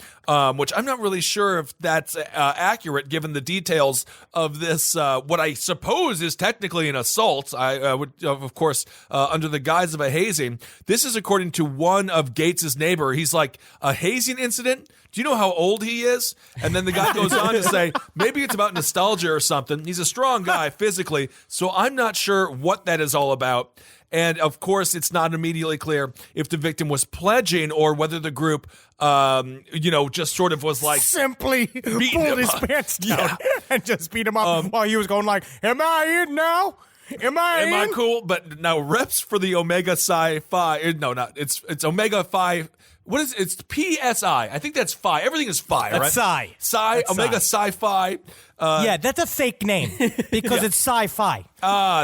which I'm not really sure if that's accurate given the details of this, what I suppose is technically an assault. I would, of course, under the guise of a hazing. This is according to one of Gates's neighbor. He's like, a hazing incident? Do you know how old he is? And then the guy goes on to say, maybe it's about nostalgia or something. He's a strong guy physically, so I'm not sure what that is all about. And, of course, it's not immediately clear if the victim was pledging or whether the group, just sort of was like... Simply pulled his pants down and just beat him up while he was going like, am I in now? Am I cool? But now reps for the Omega Psi Phi. No, not. It's Omega Phi... What is it? It's PSI. I think that's Phi. Everything is Phi, right? Psi. Psi, Omega Psi Phi. Yeah, that's a fake name because it's sci-fi.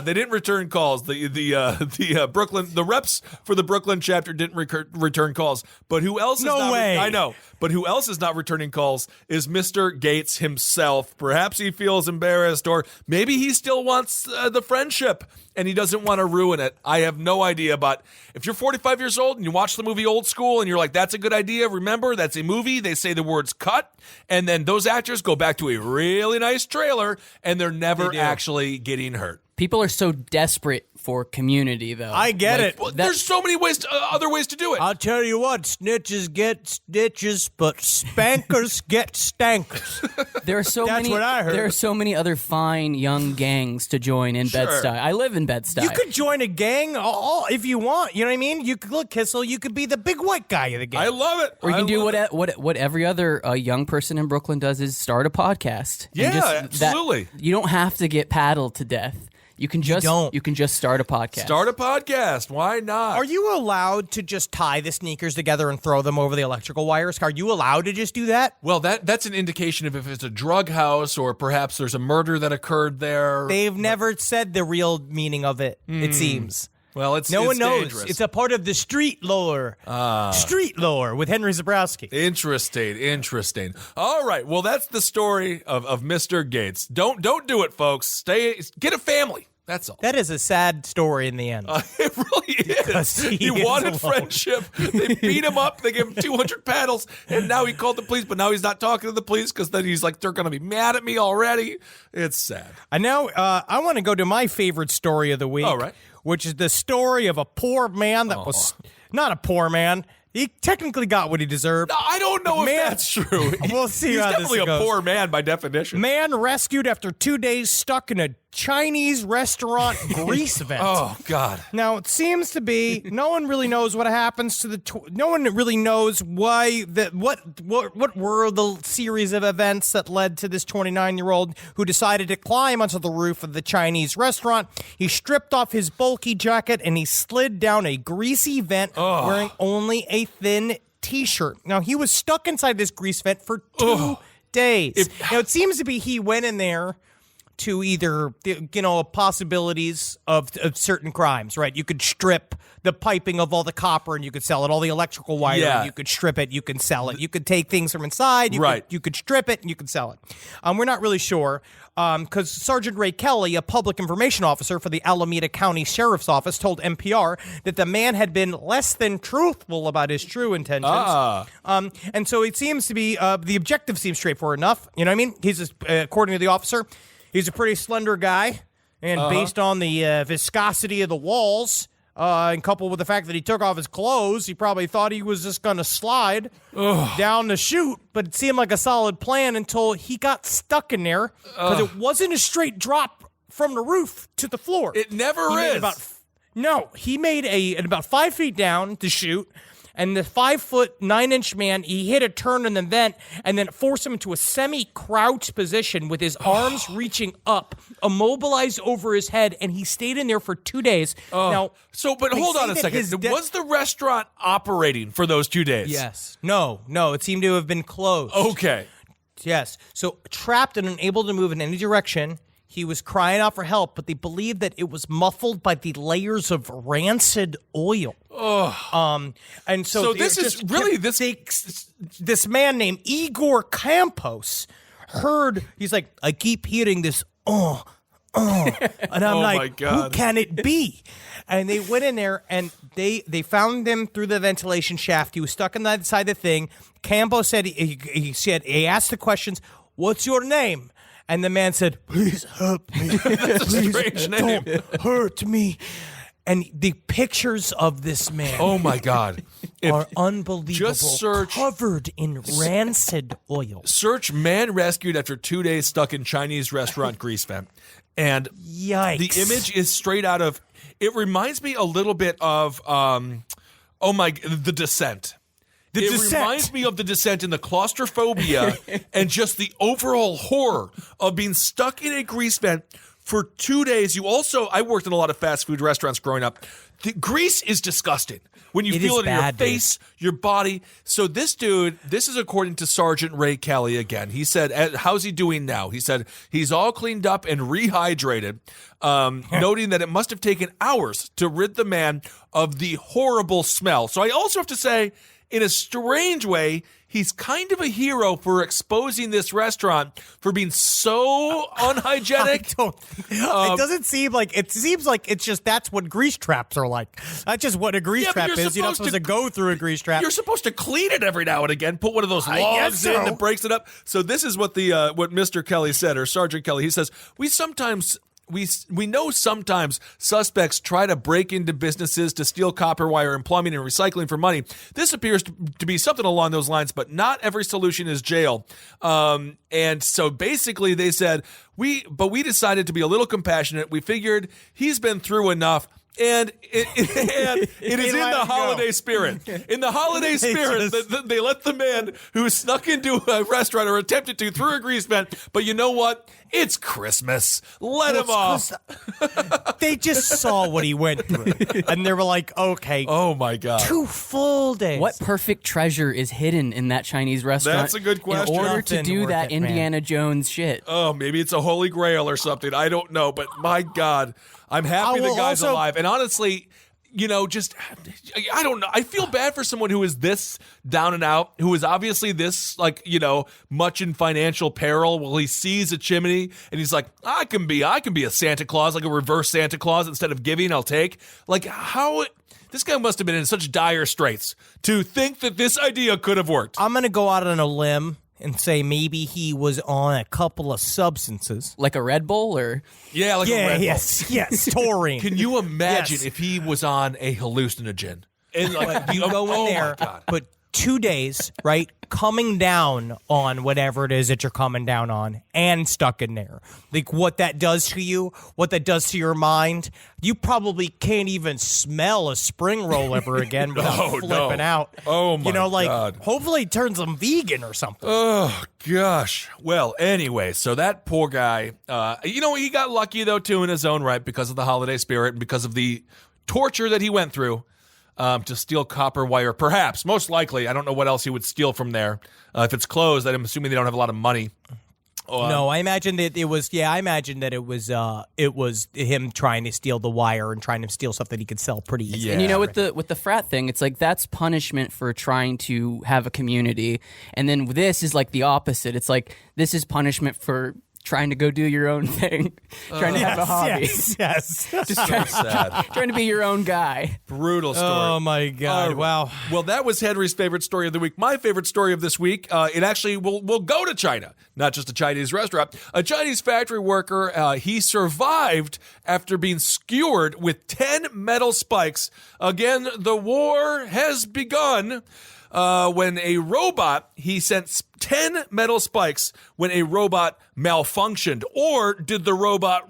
They didn't return calls. The Brooklyn, the reps for the Brooklyn chapter didn't return calls. But who else? No way. I know. But who else is not returning calls is Mr. Gates himself. Perhaps he feels embarrassed, or maybe he still wants the friendship and he doesn't want to ruin it. I have no idea. But if you're 45 years old and you watch the movie Old School and you're like, "That's a good idea," remember that's a movie. They say the words "cut," and then those actors go back to a really nice trailer, and they're never actually getting hurt. People are so desperate for community, though. I get it. Well, there's so many ways, other ways to do it. I'll tell you what, snitches get stitches, but spankers get stankers. There are so That's many. what I heard. There are so many other fine young gangs to join in Bed-Stuy. I live in Bed-Stuy. You could join a gang if you want. You know what I mean? You could look, Kissel. You could be the big white guy of the gang. I love it. Or you can do what every other young person in Brooklyn does is start a podcast. Yeah, absolutely. You don't have to get paddled to death. You can just start a podcast. Start a podcast. Why not? Are you allowed to just tie the sneakers together and throw them over the electrical wires? Are you allowed to just do that? Well, that's an indication of if it's a drug house or perhaps there's a murder that occurred there. They've never said the real meaning of it, it seems. Well, no one knows. Dangerous. It's a part of the street lore. Street lore with Henry Zabrowski. Interesting. All right. Well, that's the story of Mr. Gates. Don't do it, folks. Get a family. That's all. That is a sad story in the end. It really is. He wanted friendship. They beat him up. They gave him 200 paddles, and now he called the police. But now he's not talking to the police because then he's like, they're going to be mad at me already. It's sad. And now I want to go to my favorite story of the week. All right. Which is the story of a poor man that was not a poor man. He technically got what he deserved. No, I don't know if that's true. We'll see He's how definitely this goes. a poor man by definition. Man rescued after 2 days stuck in a Chinese restaurant grease vent. Oh, God. Now, it seems to be no one really knows what happens to no one really knows why what were the series of events that led to this 29-year-old who decided to climb onto the roof of the Chinese restaurant. He stripped off his bulky jacket and he slid down a greasy vent wearing only a thin T-shirt. Now, he was stuck inside this grease vent for 2 days. Now, it seems to be he went in there to either, possibilities of certain crimes, right? You could strip the piping of all the copper and you could sell it, all the electrical wire, and you could strip it, you can sell it. You could take things from inside, you could strip it, and you could sell it. We're not really sure, because Sergeant Ray Kelly, a public information officer for the Alameda County Sheriff's Office, told NPR that the man had been less than truthful about his true intentions. And so it seems to be, the objective seems straightforward enough. You know what I mean? He's, according to the officer, he's a pretty slender guy, and based on the viscosity of the walls, and coupled with the fact that he took off his clothes, he probably thought he was just going to slide down the chute, but it seemed like a solid plan until he got stuck in there, because it wasn't a straight drop from the roof to the floor. It never is. He made at about 5 feet down the chute, and the 5'9" man, he hit a turn in the vent, and then it forced him into a semi-crouched position with his arms reaching up, immobilized over his head, and he stayed in there for 2 days. Now, but hold on a second. Was the restaurant operating for those 2 days? Yes. No, it seemed to have been closed. Okay. Yes. So trapped and unable to move in any direction, he was crying out for help, but they believed that it was muffled by the layers of rancid oil. And so this is really this man named Igor Campos heard. He's like, I keep hearing this. And I'm Oh my like, God. who can it be? And they went in there and they found him through the ventilation shaft. He was stuck on the other side of the thing. Campos said he asked the questions. What's your name? And the man said, please help me. That's a strange name. Don't hurt me. And the pictures of this man Oh my God. are unbelievable. Just search- covered in rancid oil. Search man rescued after 2 days stuck in Chinese restaurant grease vent. And Yikes. the image is straight out of, it reminds me a little bit of, The Descent. It reminds me of The Descent in the claustrophobia and just the overall horror of being stuck in a grease vent for 2 days. I worked in a lot of fast food restaurants growing up. The grease is disgusting when you feel it in your face, your body. So this dude, this is according to Sergeant Ray Kelly again. He said, how's he doing now? He said he's all cleaned up and rehydrated, noting that it must have taken hours to rid the man of the horrible smell. So I also have to say, in a strange way, he's kind of a hero for exposing this restaurant for being so unhygienic. It doesn't seem like it seems like it's just that's what grease traps are like. That's just what a grease trap is. You're not supposed to go through a grease trap. You're supposed to clean it every now and again. Put one of those logs in that breaks it up. So this is what what Mr. Kelly said, or Sergeant Kelly. He says, we know sometimes suspects try to break into businesses to steal copper wire and plumbing and recycling for money. This appears to be something along those lines, but not every solution is jail. And so basically they said, we decided to be a little compassionate. We figured he's been through enough. And it is in the holiday spirit. In the holiday spirit, they let the man who snuck into a restaurant or attempted to through a grease vent. But you know what? It's Christmas. Let him off. They just saw what he went through, and they were like, "Okay, oh my God, 2 full days." What perfect treasure is hidden in that Chinese restaurant? That's a good question. In order to do that Indiana Jones shit. Oh, maybe it's a holy grail or something. I don't know, but my God, I'm happy the guy's alive. And honestly, I don't know. I feel bad for someone who is this down and out, who is obviously this, much in financial peril. Well, he sees a chimney and he's like, I can be a Santa Claus, like a reverse Santa Claus. Instead of giving, I'll take. Like, how this guy must have been in such dire straits to think that this idea could have worked. I'm going to go out on a limb and say maybe he was on a couple of substances. Like a Red Bull or? Yeah, like a Red Bull. Yes, taurine. Can you imagine if he was on a hallucinogen? And you go in there, but 2 days, right, coming down on whatever it is that you're coming down on and stuck in there. Like what that does to you, what that does to your mind, you probably can't even smell a spring roll ever again without flipping out. Oh, my God. Hopefully it turns them vegan or something. Oh, gosh. Well, anyway, so that poor guy, he got lucky, though, too, in his own right because of the holiday spirit and because of the torture that he went through. To steal copper wire, perhaps, most likely. I don't know what else he would steal from there. If it's closed, I'm assuming they don't have a lot of money. No, I imagine that it was. Yeah, I imagine that it was him trying to steal the wire and trying to steal stuff that he could sell pretty easily. Yeah. And with the frat thing, it's like that's punishment for trying to have a community, and then this is like the opposite. It's like this is punishment for trying to go do your own thing, trying to have a hobby. Yes. Just trying to be your own guy. Brutal story. Oh, my God. Wow. Well, that was Henry's favorite story of the week. My favorite story of this week, it actually will go to China, not just a Chinese restaurant. A Chinese factory worker, he survived after being skewered with 10 metal spikes. Again, the war has begun. When a robot, he sent 10 metal spikes when a robot malfunctioned, or did the robot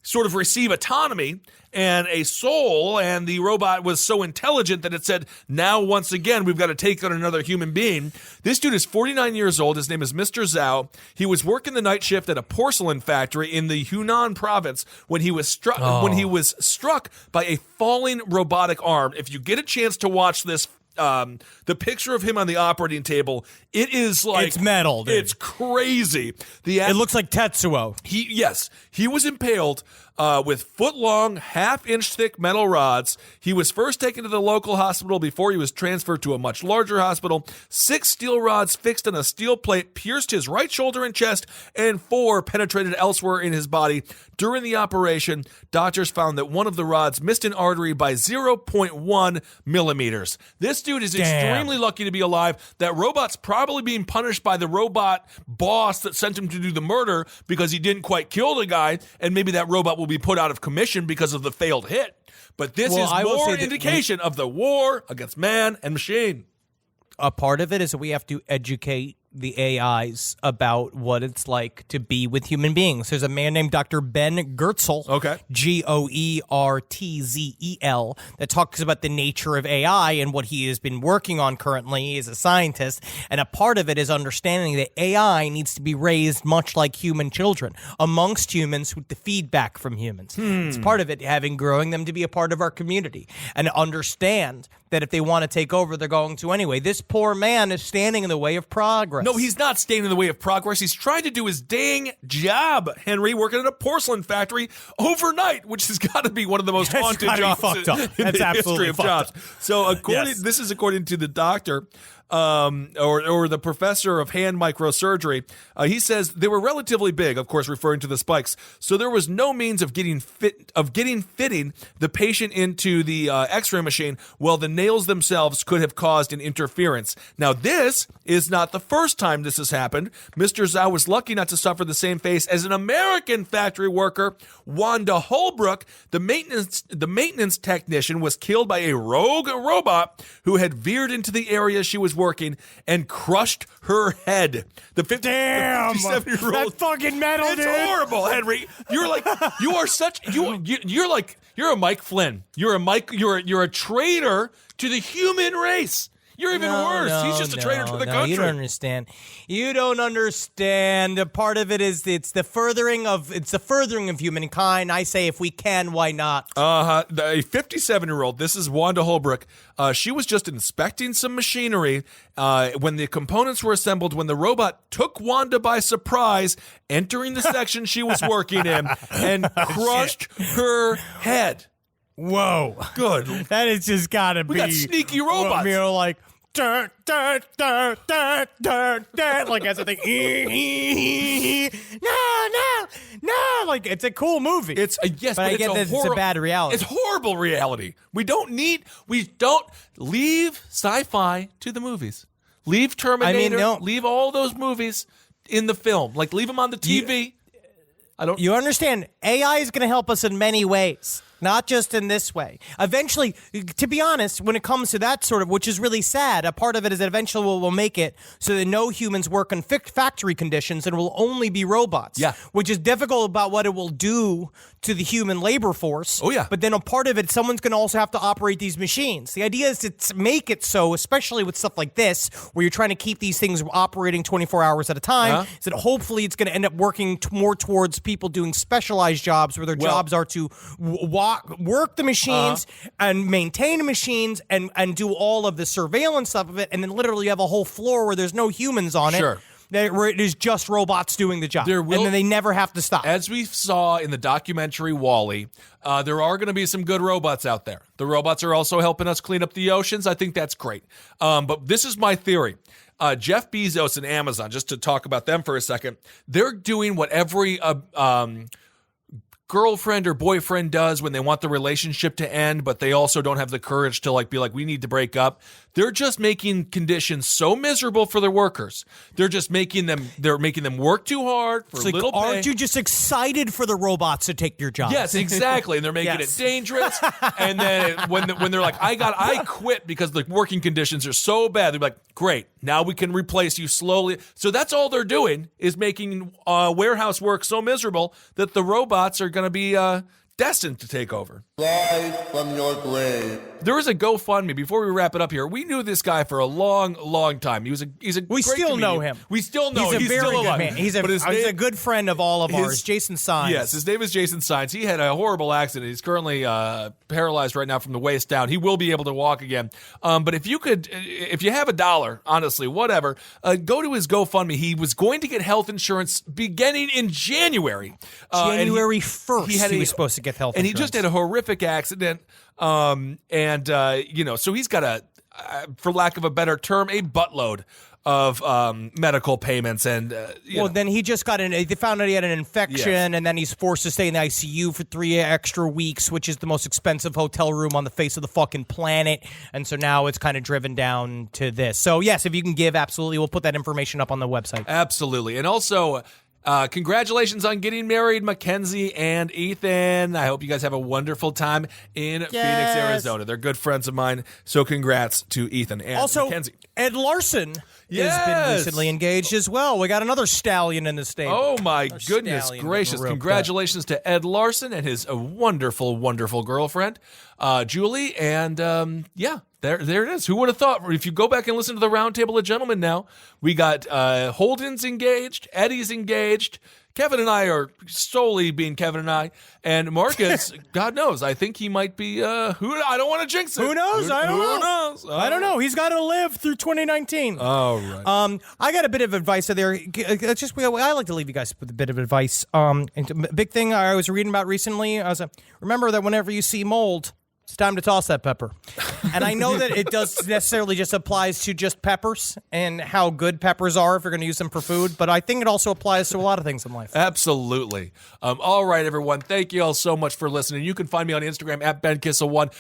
sort of receive autonomy and a soul, and the robot was so intelligent that it said, now once again we've got to take on another human being. This dude is 49 years old. His name is Mr. Zhao. He was working the night shift at a porcelain factory in the Hunan province when he was struck by a falling robotic arm. If you get a chance to watch this the picture of him on the operating table, it is like It's metal, dude. It's crazy. It looks like Tetsuo. He was impaled with foot-long, half-inch thick metal rods. He was first taken to the local hospital before he was transferred to a much larger hospital. 6 steel rods fixed on a steel plate pierced his right shoulder and chest, and 4 penetrated elsewhere in his body. During the operation, doctors found that one of the rods missed an artery by 0.1 millimeters. This dude is extremely lucky to be alive. That robot's probably being punished by the robot boss that sent him to do the murder because he didn't quite kill the guy, and maybe that robot will be put out of commission because of the failed hit. But this is more indication of the war against man and machine. A part of it is that we have to educate the AIs about what it's like to be with human beings. There's a man named Dr. Ben Goertzel, Goertzel, that talks about the nature of AI and what he has been working on currently as a scientist. And a part of it is understanding that AI needs to be raised much like human children, amongst humans with the feedback from humans. It's part of it, growing them to be a part of our community and understand that if they want to take over, they're going to anyway. This poor man is standing in the way of progress. No, he's not standing in the way of progress. He's trying to do his dang job, Henry, working at a porcelain factory overnight, which has got to be one of the most haunted jobs in the history of jobs. So this is according to the doctor. Or the professor of hand microsurgery, he says they were relatively big, of course, referring to the spikes. So there was no means of fitting the patient into the X-ray machine. Well, the nails themselves could have caused an interference. Now, this is not the first time this has happened. Mr. Zhao was lucky not to suffer the same fate as an American factory worker, Wanda Holbrook. The maintenance technician was killed by a rogue robot who had veered into the area she was working and crushed her head. The 57-year-old. That fucking metal, it's dude. horrible, Henry. You're like, you're a Mike Flynn. You're a traitor to the human race. You're even worse. He's just a traitor to the country. You don't understand. You don't understand. A part of it is it's the furthering of humankind. I say if we can, why not? A 57-year-old. This is Wanda Holbrook. She was just inspecting some machinery when the components were assembled. When the robot took Wanda by surprise, entering the section she was working in, and crushed her head. Whoa. Good. That has just got to be. We got sneaky robots. Like, like as a thing. No. Like, it's a cool movie. It's a yes, but I get that it's a bad reality. It's horrible reality. We don't leave sci-fi to the movies. Leave Terminator. Leave all those movies in the film. Like, leave them on the TV. You understand? AI is going to help us in many ways. Not just in this way. Eventually, to be honest, when it comes to that sort of, which is really sad, a part of it is that eventually we'll make it so that no humans work in factory conditions and it will only be robots. Yeah. Which is difficult about what it will do to the human labor force. Oh, yeah. But then a part of it, someone's going to also have to operate these machines. The idea is to make it so, especially with stuff like this, where you're trying to keep these things operating 24 hours at a time, is that hopefully it's going to end up working more towards people doing specialized jobs where their jobs are to work the machines and maintain the machines and do all of the surveillance stuff of it, and then literally you have a whole floor where there's no humans on it. Sure. Where it is just robots doing the job. And then they never have to stop. As we saw in the documentary WALL-E, there are going to be some good robots out there. The robots are also helping us clean up the oceans. I think that's great. But this is my theory. Jeff Bezos and Amazon, just to talk about them for a second, they're doing what every girlfriend or boyfriend does when they want the relationship to end, but they also don't have the courage to be like, we need to break up. They're just making conditions so miserable for their workers. They're making them work too hard for little pay. Aren't you just excited for the robots to take your job? Yes, exactly. And they're making it dangerous. And then when they're like, I quit because the working conditions are so bad, they're like, great, now we can replace you slowly. So that's all they're doing is making warehouse work so miserable that the robots are going to be destined to take over. Rise from your grave. There is a GoFundMe. Before we wrap it up here, we knew this guy for a long time. He's a We great still comedian. know him. We still know him. He's a very still good alive. man. He's a good friend of all of ours, Jason Sines. Yes, his name is Jason Sines. He had a horrible accident. He's currently paralyzed right now from the waist down. He will be able to walk again. But if you have $1, honestly, whatever, go to his GoFundMe. He was going to get health insurance beginning in January. January 1st, he was supposed to get health insurance. And he just had a horrific accident. So he's got for lack of a better term, a buttload of medical payments. And then he just got they found out he had an infection, and then he's forced to stay in the ICU for 3 extra weeks, which is the most expensive hotel room on the face of the fucking planet. And so now it's kind of driven down to this. So yes, if you can give, absolutely, we'll put that information up on the website. Absolutely. And also, congratulations on getting married, Mackenzie and Ethan. I hope you guys have a wonderful time in Phoenix, Arizona. They're good friends of mine, so congrats to Ethan and Mackenzie. Ed Larson has been recently engaged as well. We got another stallion in the stable. Oh, my goodness gracious. Congratulations to Ed Larson and his wonderful, wonderful girlfriend, Julie. And, there it is. Who would have thought? If you go back and listen to the Roundtable of Gentlemen now, we got Holden's engaged, Eddie's engaged. Kevin and I are solely being Kevin and I. And Marcus, God knows, I think he might be, I don't want to jinx it. Who knows? I don't know. He's got to live through 2019. All right. I got a bit of advice there. I like to leave you guys with a bit of advice. Big thing I was reading about recently, remember that whenever you see mold, it's time to toss that pepper. And I know that it does necessarily just applies to just peppers and how good peppers are if you're going to use them for food, but I think it also applies to a lot of things in life. Absolutely. All right, everyone. Thank you all so much for listening. You can find me on Instagram at BenKissel1.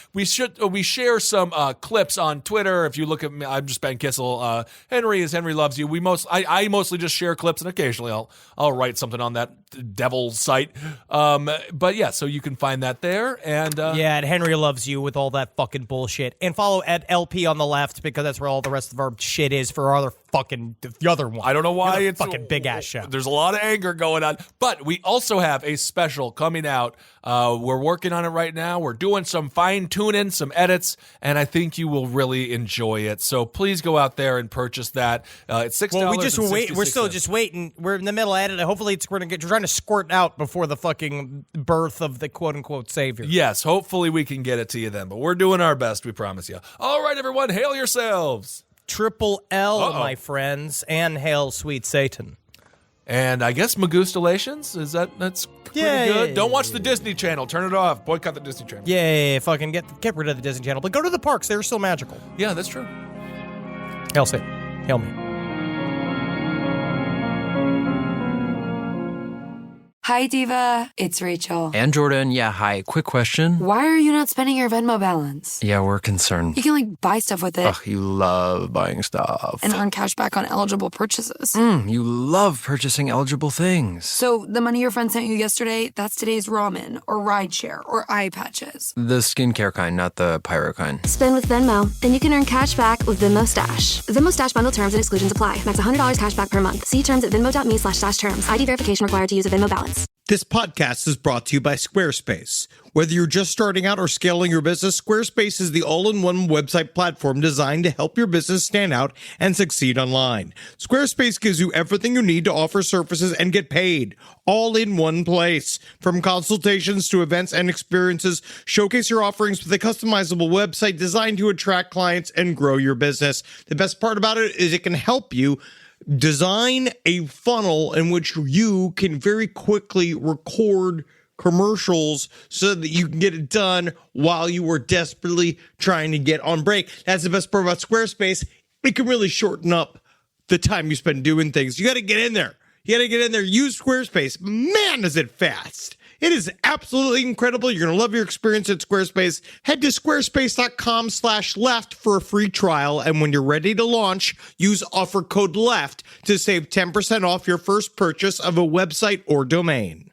We share some clips on Twitter. If you look at me, I'm just Ben Kissel. Henry is Henry Loves You. I mostly just share clips, and occasionally I'll write something on that devil site. But yeah, so you can find that there. And at Henry Loves You with all that fucking bullshit. And follow at LP on the left because that's where all the rest of our shit is for our the other one. I don't know why it's fucking big ass show. There's a lot of anger going on, but we also have a special coming out. We're working on it right now. We're doing some fine tuning, some edits, and I think you will really enjoy it. So please go out there and purchase that. It's $6. Well, we're still just waiting. We're in the middle of it. Hopefully, we're trying to squirt out before the fucking birth of the quote unquote savior. Yes, hopefully we can get it to you then. But we're doing our best. We promise you. All right, everyone, hail yourselves. Triple L, my friends, and hail sweet Satan. And I guess Magustalations? That's pretty good? Don't watch the Disney Channel. Turn it off. Boycott the Disney Channel. Yeah, fucking get rid of the Disney Channel. But go to the parks. They're still magical. Yeah, that's true. Hail Satan. Hail me. Hi, Diva. It's Rachel. And Jordan. Yeah, hi. Quick question. Why are you not spending your Venmo balance? Yeah, we're concerned. You can, buy stuff with it. Ugh, you love buying stuff. And earn cash back on eligible purchases. You love purchasing eligible things. So the money your friend sent you yesterday, that's today's ramen or rideshare or eye patches. The skincare kind, not the pyro kind. Spend with Venmo, and you can earn cash back with Venmo Stash. Venmo Stash bundle terms and exclusions apply. Max $100 cash back per month. See terms at venmo.me/stash terms. ID verification required to use a Venmo balance. This podcast is brought to you by Squarespace. Whether you're just starting out or scaling your business, Squarespace is the all-in-one website platform designed to help your business stand out and succeed online. Squarespace gives you everything you need to offer services and get paid, all in one place. From consultations to events and experiences, showcase your offerings with a customizable website designed to attract clients and grow your business. The best part about it is it can help you design a funnel in which you can very quickly record commercials so that you can get it done while you are desperately trying to get on break. That's the best part about Squarespace. It can really shorten up the time you spend doing things. You got to get in there. Use Squarespace. Man, is it fast. It is absolutely incredible. You're going to love your experience at Squarespace. Head to squarespace.com/left for a free trial. And when you're ready to launch, use offer code LEFT to save 10% off your first purchase of a website or domain.